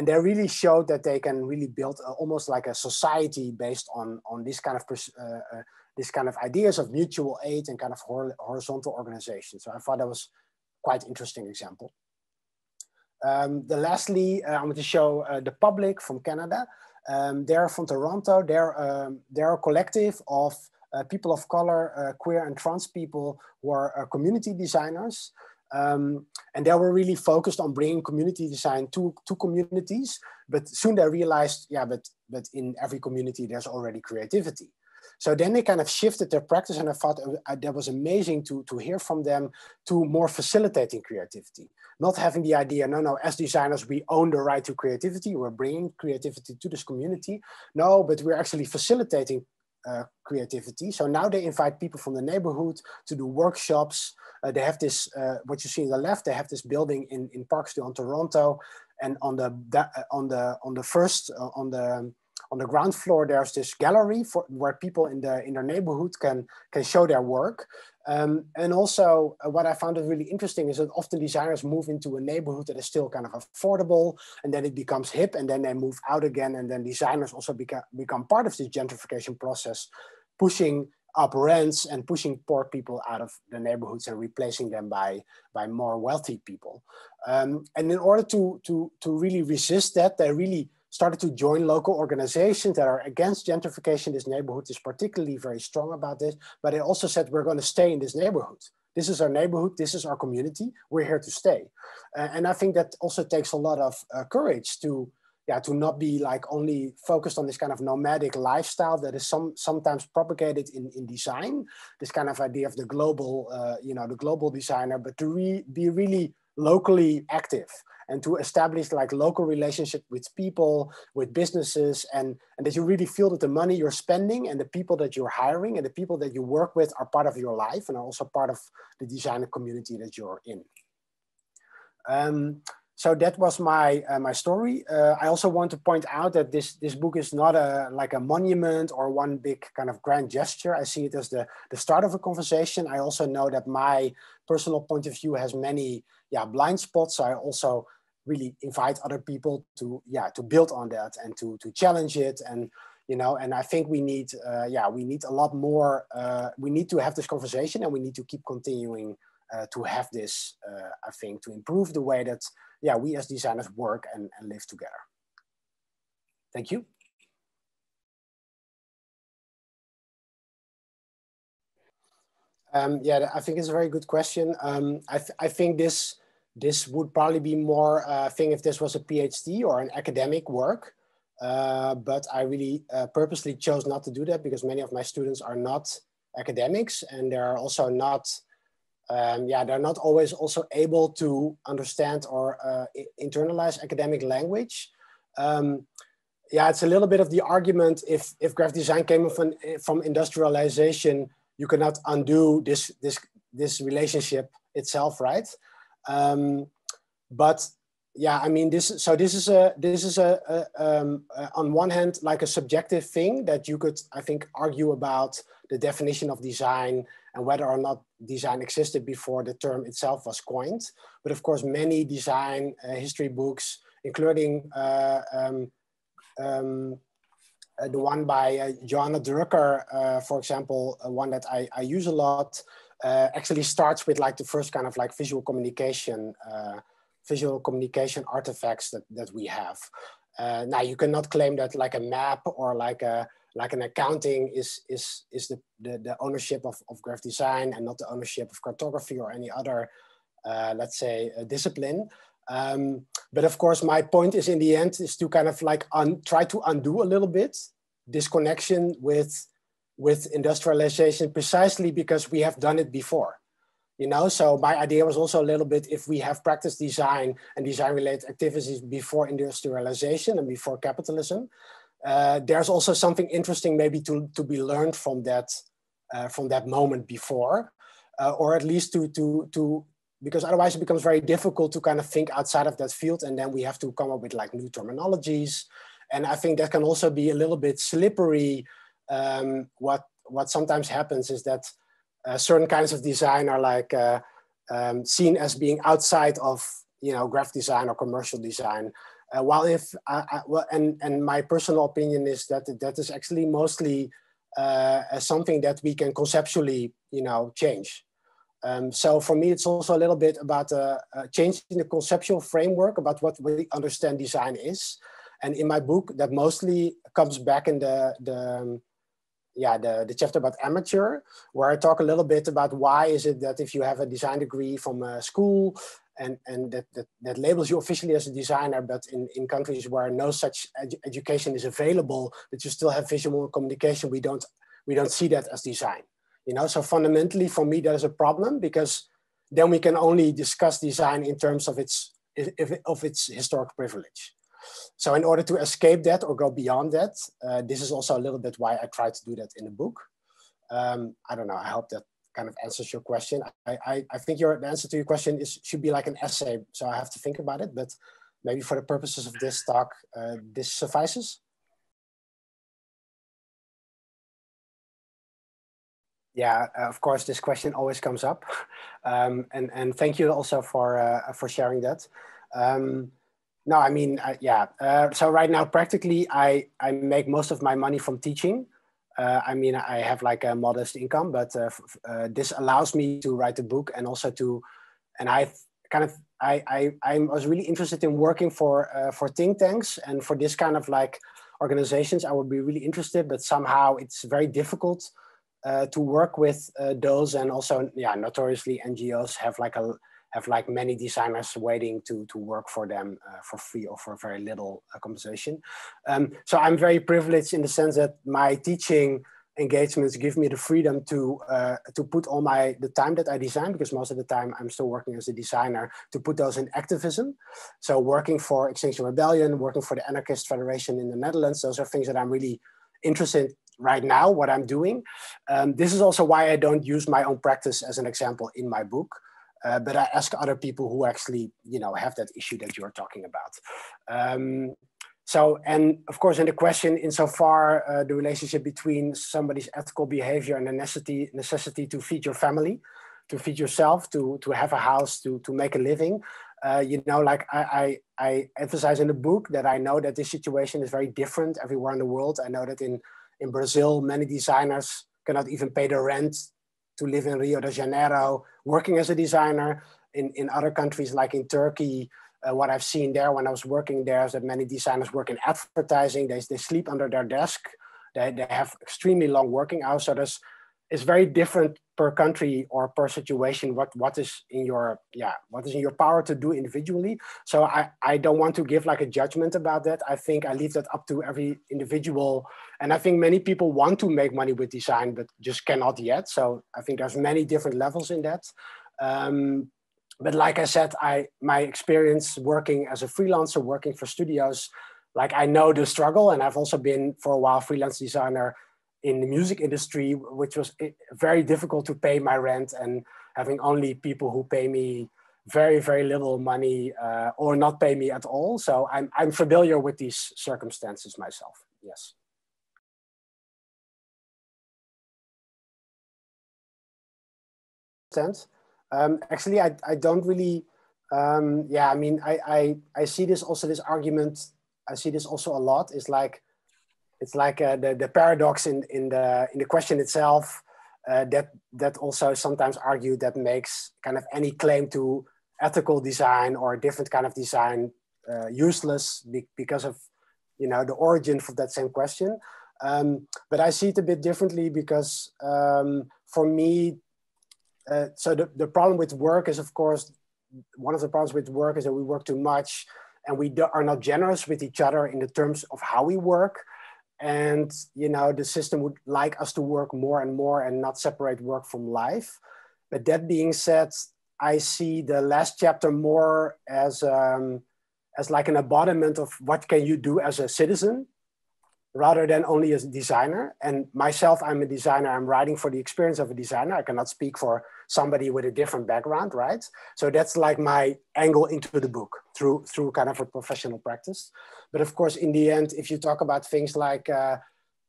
they really showed that they can really build almost like a society based on this kind of ideas of mutual aid and kind of horizontal organization. So I thought that was quite interesting example. Lastly, I want to show the Public from Canada. They're from Toronto. They're a collective of people of color, queer and trans people who are community designers. And they were really focused on bringing community design to communities, but soon they realized, yeah, but in every community there's already creativity. So then they kind of shifted their practice, and I thought that was amazing to hear from them, to more facilitating creativity. Not having the idea, no, as designers, we own the right to creativity, we're bringing creativity to this community. No, but we're actually facilitating creativity. So now they invite people from the neighborhood to do workshops. They have this, what you see on the left, they have this building in Parkstone in Toronto, and on the ground floor, there's this gallery where people in their neighborhood can show their work. And also what I found really interesting is that often designers move into a neighborhood that is still kind of affordable, and then it becomes hip, and then they move out again. And then designers also become part of this gentrification process, pushing up rents and pushing poor people out of the neighborhoods and replacing them by more wealthy people. And in order to really resist that, they really started to join local organizations that are against gentrification. This neighborhood is particularly very strong about this, but they also said, we're going to stay in this neighborhood. This is our neighborhood, this is our community, we're here to stay. And I think that also takes a lot of courage to not be like only focused on this kind of nomadic lifestyle that is sometimes propagated in design, this kind of idea of the global, the global designer, but to be really locally active and to establish like local relationship with people, with businesses, and that you really feel that the money you're spending and the people that you're hiring and the people that you work with are part of your life and are also part of the designer community that you're in. So that was my story. I also want to point out that this book is not like a monument or one big kind of grand gesture. I see it as the start of a conversation. I also know that my personal point of view has many blind spots. So I also really invite other people to build on that and to challenge it. And and I think we need a lot more. We need to have this conversation, and we need to keep continuing to have this. I think to improve the way that we as designers work and live together. Thank you. I think it's a very good question. I think this would probably be more thing if this was a PhD or an academic work, but I really purposely chose not to do that because many of my students are not academics, and they're also not, they're not always also able to understand or internalize academic language. It's a little bit of the argument, if graphic design came from industrialization, you cannot undo this relationship itself, right? But I mean, this is on one hand like a subjective thing that you could, I think, argue about the definition of design and whether or not design existed before the term itself was coined. But of course, many design history books, including the one by Johanna Drucker, for example, one that I use a lot, actually starts with like the first kind of like visual communication artifacts that we have. Now you cannot claim that like a map or like an accounting is the ownership of graphic design and not the ownership of cartography or any other, let's say, discipline. But of course, my point is in the end is to kind of like try to undo a little bit this connection with industrialization, precisely because we have done it before. You know, so my idea was also a little bit, if we have practice design and design related activities before industrialization and before capitalism, there's also something interesting maybe to be learned from that moment before, or at least to because otherwise it becomes very difficult to kind of think outside of that field, and then we have to come up with like new terminologies. And I think that can also be a little bit slippery. What sometimes happens is that certain kinds of design are like seen as being outside of, you know, graphic design or commercial design. While if and my personal opinion is that that is actually mostly something that we can conceptually, you know, change. So for me, it's also a little bit about changing the conceptual framework about what we understand design is. And in my book, that mostly comes back in the chapter about amateur, where I talk a little bit about why is it that if you have a design degree from a school and that labels you officially as a designer, but in countries where no such education is available, that you still have visual communication, we don't see that as design. You know, so fundamentally for me, there's a problem, because then we can only discuss design in terms of its historic privilege. So in order to escape that or go beyond that, this is also a little bit why I try to do that in the book. I don't know, I hope that kind of answers your question. I think the answer to your question should be like an essay, so I have to think about it, but maybe for the purposes of this talk, this suffices. Yeah, of course, this question always comes up. And thank you also for sharing that. No, I mean, so right now, practically, I make most of my money from teaching. I mean, I have like a modest income, but this allows me to write a book, and also and I was really interested in working for think tanks and for this kind of like organizations. I would be really interested, but somehow it's very difficult to work with those, and also, yeah, notoriously NGOs have like many designers waiting to work for them for free or for very little compensation. So I'm very privileged in the sense that my teaching engagements give me the freedom to put all the time that I design, because most of the time I'm still working as a designer, to put those in activism. So working for Extinction Rebellion, working for the Anarchist Federation in the Netherlands, those are things that I'm really interested in right now, what I'm doing. This is also why I don't use my own practice as an example in my book. But I ask other people who actually, you know, have that issue that you're talking about. So, and of course, in the question, insofar the relationship between somebody's ethical behavior and the necessity to feed your family, to feed yourself, to have a house, to make a living, you know, like I emphasize in the book that I know that this situation is very different everywhere in the world. I know that in Brazil, many designers cannot even pay their rent to live in Rio de Janeiro, working as a designer. In other countries, like in Turkey, what I've seen there when I was working there is that many designers work in advertising. They sleep under their desk. They have extremely long working hours. So it's very different per country or per situation what is in your power to do individually. So I don't want to give like a judgment about that. I think I leave that up to every individual. And I think many people want to make money with design, but just cannot yet. So I think there's many different levels in that. But like I said, my experience working as a freelancer, working for studios, like I know the struggle, and I've also been for a while freelance designer in the music industry, which was very difficult to pay my rent, and having only people who pay me very, very little money or not pay me at all. So I'm familiar with these circumstances myself, yes. Actually, I don't really, I mean, I see this also, this argument, I see this also a lot. It's like the paradox in the question itself that also sometimes argued that makes kind of any claim to ethical design or a different kind of design useless because of, you know, the origin for that same question. But I see it a bit differently because for me, so the problem with work is, of course, one of the problems with work is that we work too much and we are not generous with each other in the terms of how we work. And, you know, the system would like us to work more and more and not separate work from life. But that being said, I see the last chapter more as like an embodiment of what can you do as a citizen, rather than only as a designer. And myself, I'm a designer. I'm writing for the experience of a designer. I cannot speak for somebody with a different background, right? So that's like my angle into the book through kind of a professional practice. But of course, in the end, if you talk about things like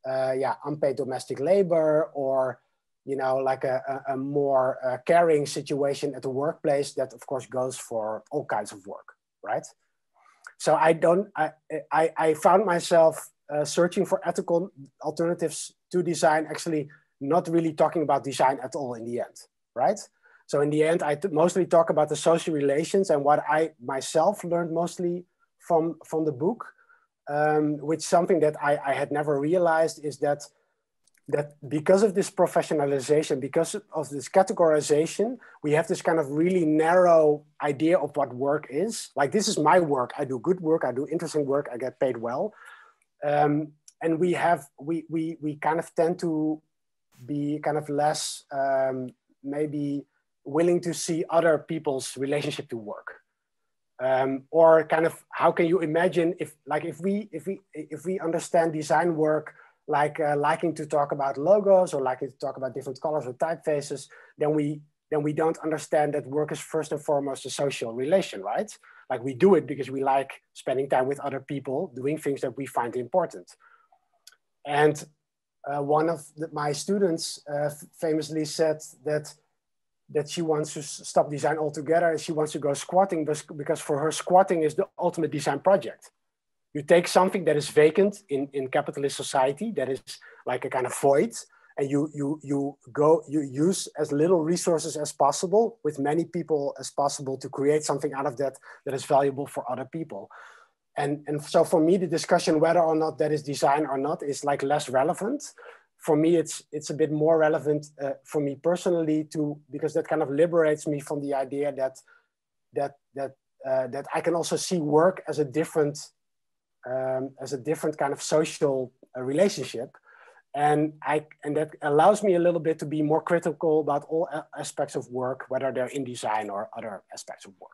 unpaid domestic labor, or like a more caring situation at the workplace, that of course goes for all kinds of work, right? So I found myself searching for ethical alternatives to design, actually not really talking about design at all in the end, right? So in the end, I mostly talk about the social relations, and what I myself learned mostly from the book, which something that I had never realized, is that because of this professionalization, because of this categorization, we have this kind of really narrow idea of what work is. Like, this is my work. I do good work. I do interesting work. I get paid well. And we kind of tend to be kind of less maybe willing to see other people's relationship to work. Or kind of, how can you imagine if we understand design work like liking to talk about logos, or liking to talk about different colors or typefaces, then we don't understand that work is first and foremost a social relation, right? Like, we do it because we like spending time with other people, doing things that we find important. And one of my students famously said that she wants to stop design altogether, and she wants to go squatting, because for her, squatting is the ultimate design project. You take something that is vacant in capitalist society, that is like a kind of void, and you use as little resources as possible with many people as possible to create something out of that is valuable for other people. And so for me, the discussion whether or not that is design or not is like less relevant. For me, it's a bit more relevant for me personally, because that kind of liberates me from the idea that I can also see work as a different kind of social relationship. And that allows me a little bit to be more critical about all aspects of work, whether they're in design or other aspects of work.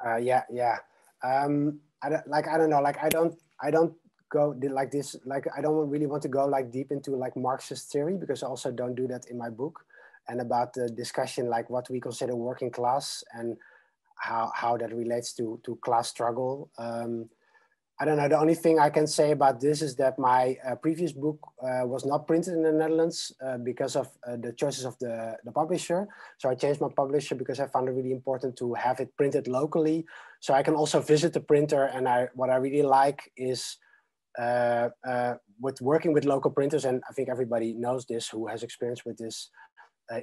I don't know, like I don't go like this, like I don't really want to go like deep into like Marxist theory, because I also don't do that in my book, and about the discussion like what we consider working class and how that relates to class struggle. I don't know, the only thing I can say about this is that my previous book was not printed in the Netherlands because of the choices of the publisher. So I changed my publisher because I found it really important to have it printed locally. So I can also visit the printer, and what I really like is with working with local printers, and I think everybody knows this who has experience with this,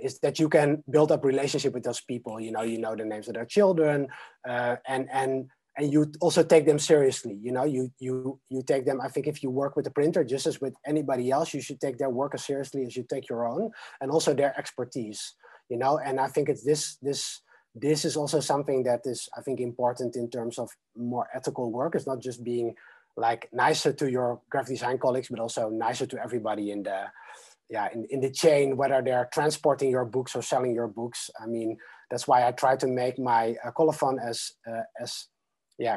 is that you can build up relationship with those people. You know the names of their children, and you also take them seriously. You take them. I think if you work with a printer, just as with anybody else, you should take their work as seriously as you take your own, and also their expertise. And I think it's this is also something that is, I think, important in terms of more ethical work. It's not just being like nicer to your graphic design colleagues, but also nicer to everybody in the chain, whether they're transporting your books or selling your books. I mean, that's why I try to make my colophon as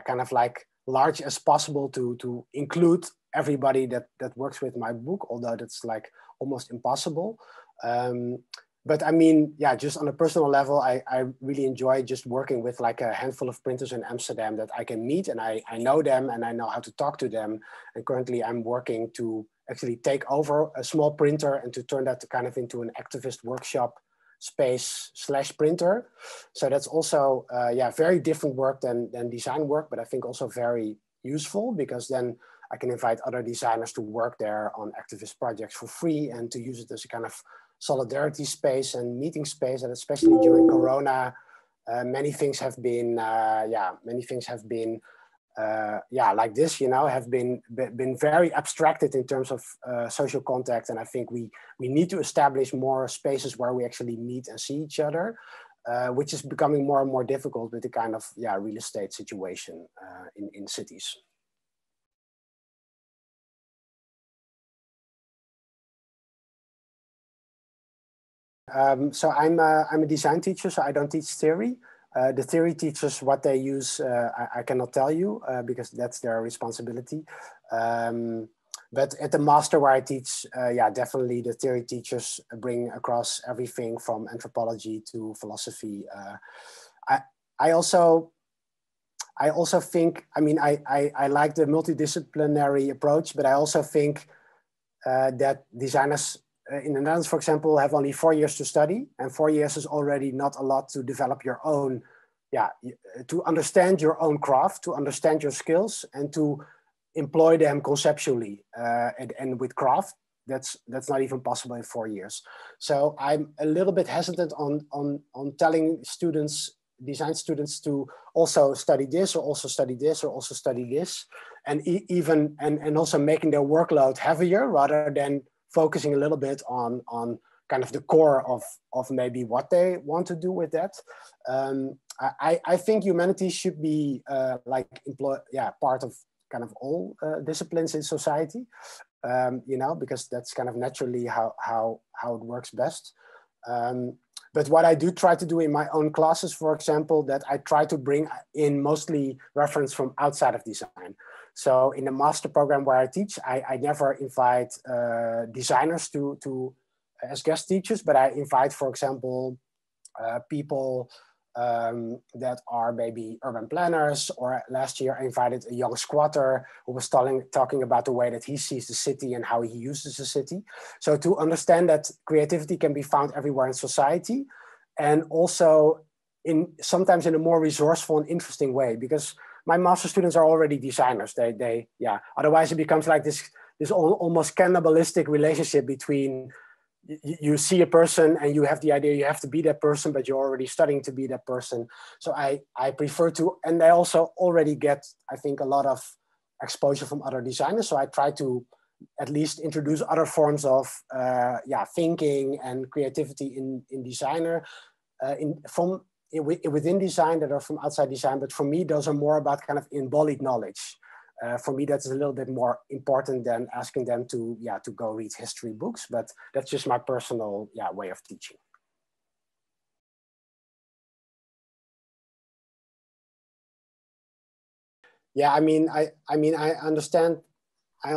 kind of like large as possible to include everybody that works with my book, although that's like almost impossible. But I mean, just on a personal level, I really enjoy just working with like a handful of printers in Amsterdam that I can meet, and I know them and I know how to talk to them. And currently I'm working to actually take over a small printer and to turn that kind of into an activist workshop space / printer. So that's also very different work than design work, but I think also very useful, because then I can invite other designers to work there on activist projects for free, and to use it as a kind of solidarity space and meeting space. And especially during Corona, many things have been like this, have been very abstracted in terms of social contact. And I think we need to establish more spaces where we actually meet and see each other, which is becoming more and more difficult with the kind of real estate situation in cities. So I'm a design teacher, so I don't teach theory. The theory teachers, what they use, I cannot tell you because that's their responsibility. But at the master where I teach, yeah, definitely the theory teachers bring across everything from anthropology to philosophy. I also think, I mean, I like the multidisciplinary approach, but I also think that designers in the Netherlands, for example, have only 4 years to study, and 4 years is already not a lot to develop your own, yeah, to understand your own craft, to understand your skills, and to employ them conceptually. And with craft, that's not even possible in 4 years. So I'm a little bit hesitant on telling students, design students, to also study this, or also study this, or also study this, and even also making their workload heavier rather than focusing a little bit on kind of the core of maybe what they want to do with that. I think humanities should be part of kind of all disciplines in society, you know, because that's kind of naturally how it works best. But what I do try to do in my own classes, for example, that I try to bring in mostly reference from outside of design. So in the master program where I teach, I never invite designers to as guest teachers, but I invite, for example, people that are maybe urban planners, or last year I invited a young squatter who was talking about the way that he sees the city and how he uses the city. So to understand that creativity can be found everywhere in society, and also sometimes in a more resourceful and interesting way, because my master students are already designers. Yeah. Otherwise, it becomes like this almost cannibalistic relationship between you see a person and you have the idea you have to be that person, but you're already studying to be that person. So I prefer to, and they also already get, I think, a lot of exposure from other designers. So I try to at least introduce other forms of thinking and creativity in designer, within design that are from outside design. But for me, those are more about kind of embodied knowledge. For me, that's a little bit more important than asking them to go read history books. But that's just my personal way of teaching. Yeah, I mean, I understand. I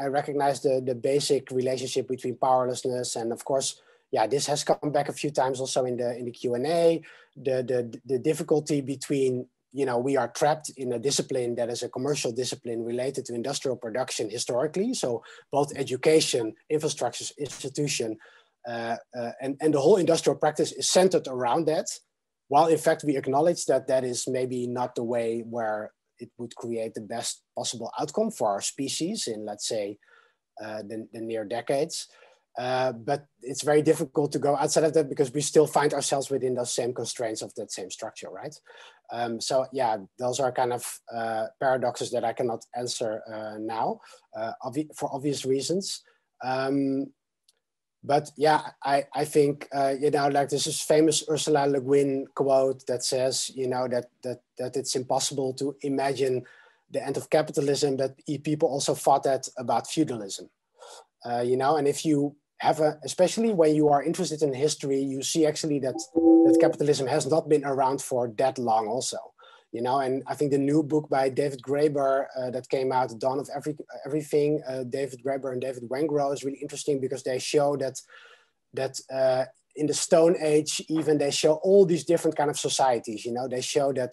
recognize the basic relationship between powerlessness, and of course, yeah, this has come back a few times also in the Q&A. The difficulty between, you know, we are trapped in a discipline that is a commercial discipline related to industrial production historically. So both education, infrastructures, institution, and the whole industrial practice is centered around that. While in fact we acknowledge that that is maybe not the way where it would create the best possible outcome for our species in, let's say, the near decades. But it's very difficult to go outside of that because we still find ourselves within those same constraints of that same structure, right? So yeah, those are kind of paradoxes that I cannot answer now for obvious reasons. But yeah, I think, you know, like there's this famous Ursula Le Guin quote that says, you know, that it's impossible to imagine the end of capitalism, but people also thought that about feudalism. You know, and if you have especially when you are interested in history, you see actually that capitalism has not been around for that long also, you know. And I think the new book by David Graeber that came out, Dawn of Everything, David Graeber and David Wengrow, is really interesting because they show that in the Stone Age, even they show all these different kind of societies, you know. They show that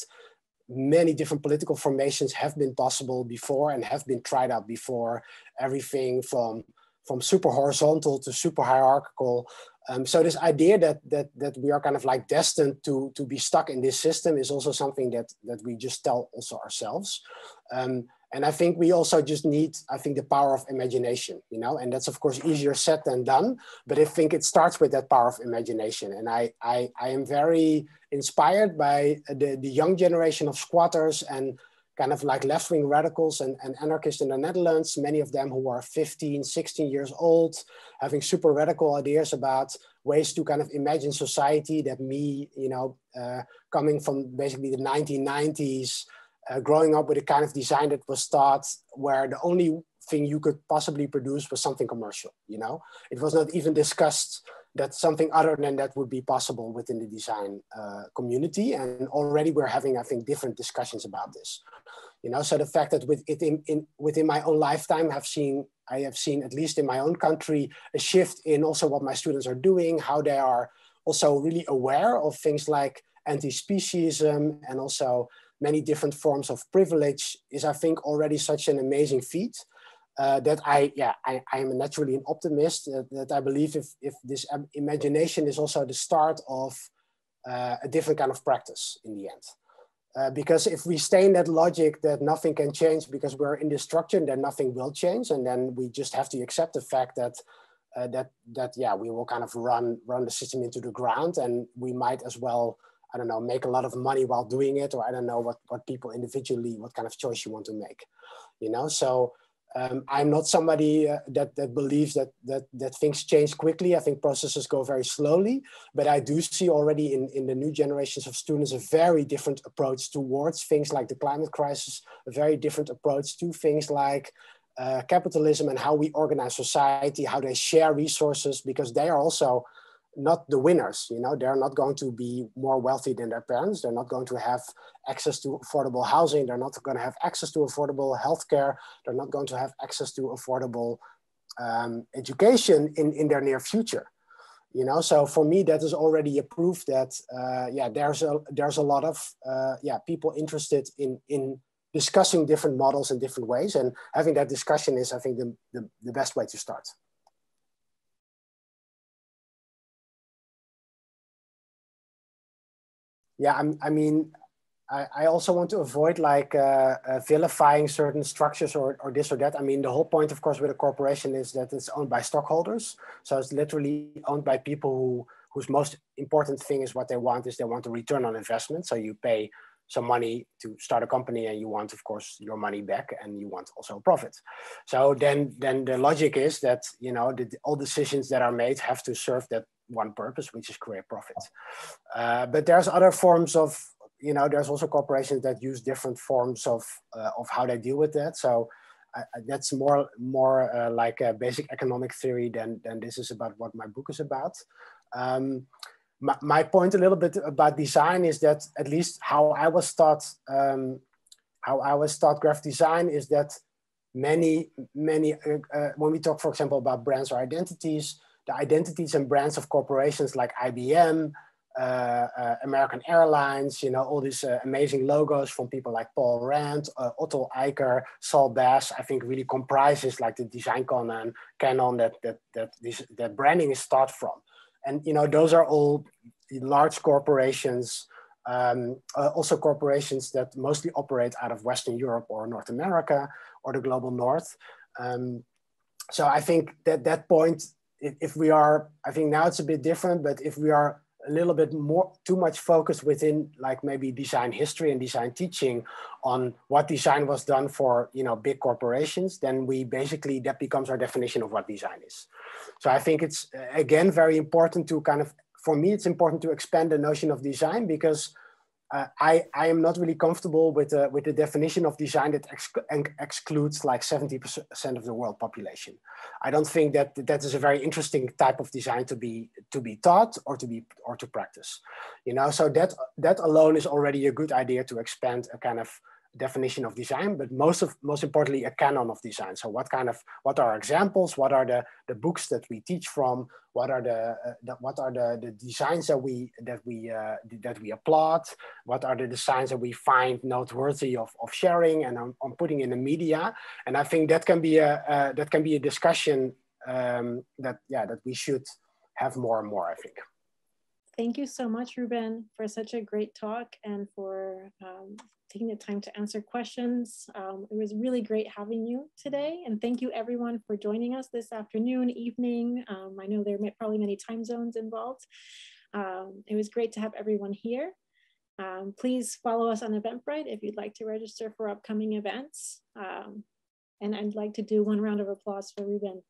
many different political formations have been possible before and have been tried out before, everything from super horizontal to super hierarchical. So this idea that we are kind of like destined to be stuck in this system is also something that we just tell also ourselves. And I think we also just need, I think, the power of imagination, you know, and that's of course easier said than done, but I think it starts with that power of imagination. And I am very inspired by the young generation of squatters and kind of like left-wing radicals and anarchists in the Netherlands, many of them who are 15, 16 years old, having super radical ideas about ways to kind of imagine society that me, you know, coming from basically the 1990s, growing up with a kind of design that was taught where the only thing you could possibly produce was something commercial, you know? It was not even discussed that something other than that would be possible within the design community. And already we're having, I think, different discussions about this. You know, so the fact that within my own lifetime, I have seen, at least in my own country, a shift in also what my students are doing, how they are also really aware of things like anti-speciesism and also many different forms of privilege is, I think, already such an amazing feat. That I am naturally an optimist, that I believe if this imagination is also the start of a different kind of practice in the end. Because if we stay in that logic that nothing can change because we're in this structure, then nothing will change. And then we just have to accept the fact that we will kind of run the system into the ground, and we might as well, I don't know, make a lot of money while doing it, or I don't know what people individually, what kind of choice you want to make, you know? So I'm not somebody that believes that things change quickly. I think processes go very slowly, but I do see already in the new generations of students a very different approach towards things like the climate crisis, a very different approach to things like capitalism and how we organize society, how they share resources, because they are also not the winners, you know, they're not going to be more wealthy than their parents. They're not going to have access to affordable housing. They're not going to have access to affordable healthcare. They're not going to have access to affordable education in their near future, you know. So for me, that is already a proof that there's a lot of people interested in discussing different models in different ways, and having that discussion is, I think, the best way to start. Yeah, I also want to avoid like vilifying certain structures or this or that. I mean, the whole point, of course, with a corporation is that it's owned by stockholders. So it's literally owned by people whose most important thing is what they want is they want a return on investment. So you pay some money to start a company and you want, of course, your money back and you want also a profit. So then the logic is that, you know, all decisions that are made have to serve that one purpose, which is create profit. But there's other forms of, you know, there's also corporations that use different forms of how they deal with that. So that's more like a basic economic theory than this is about what my book is about. My point a little bit about design is that, at least how I was taught graphic design, is that many when we talk, for example, about brands or identities, the identities and brands of corporations like IBM, American Airlines, you know, all these amazing logos from people like Paul Rand, Otto Eicher, Saul Bass, I think really comprises like the design canon that branding is taught from. And, you know, those are all large corporations, also corporations that mostly operate out of Western Europe or North America or the global North. So I think that point, if we are, I think now it's a bit different, but if we are a little bit more too much focused within like maybe design history and design teaching on what design was done for, you know, big corporations, then we basically, that becomes our definition of what design is. So I think it's, again, very important to kind of, for me, it's important to expand the notion of design, because I am not really comfortable with the definition of design that excludes like 70% of the world population. I don't think that is a very interesting type of design to be taught or to practice. You know, so that alone is already a good idea to expand a kind of definition of design, but most importantly, a canon of design. So what are examples? What are the books that we teach from? What are the designs that we applaud? What are the designs that we find noteworthy of sharing and on putting in the media? And I think that can be a discussion that we should have more and more, I think. Thank you so much, Ruben, for such a great talk and for taking the time to answer questions. It was really great having you today. And thank you everyone for joining us this afternoon, evening. I know there are probably many time zones involved. It was great to have everyone here. Please follow us on Eventbrite if you'd like to register for upcoming events. And I'd like to do one round of applause for Ruben.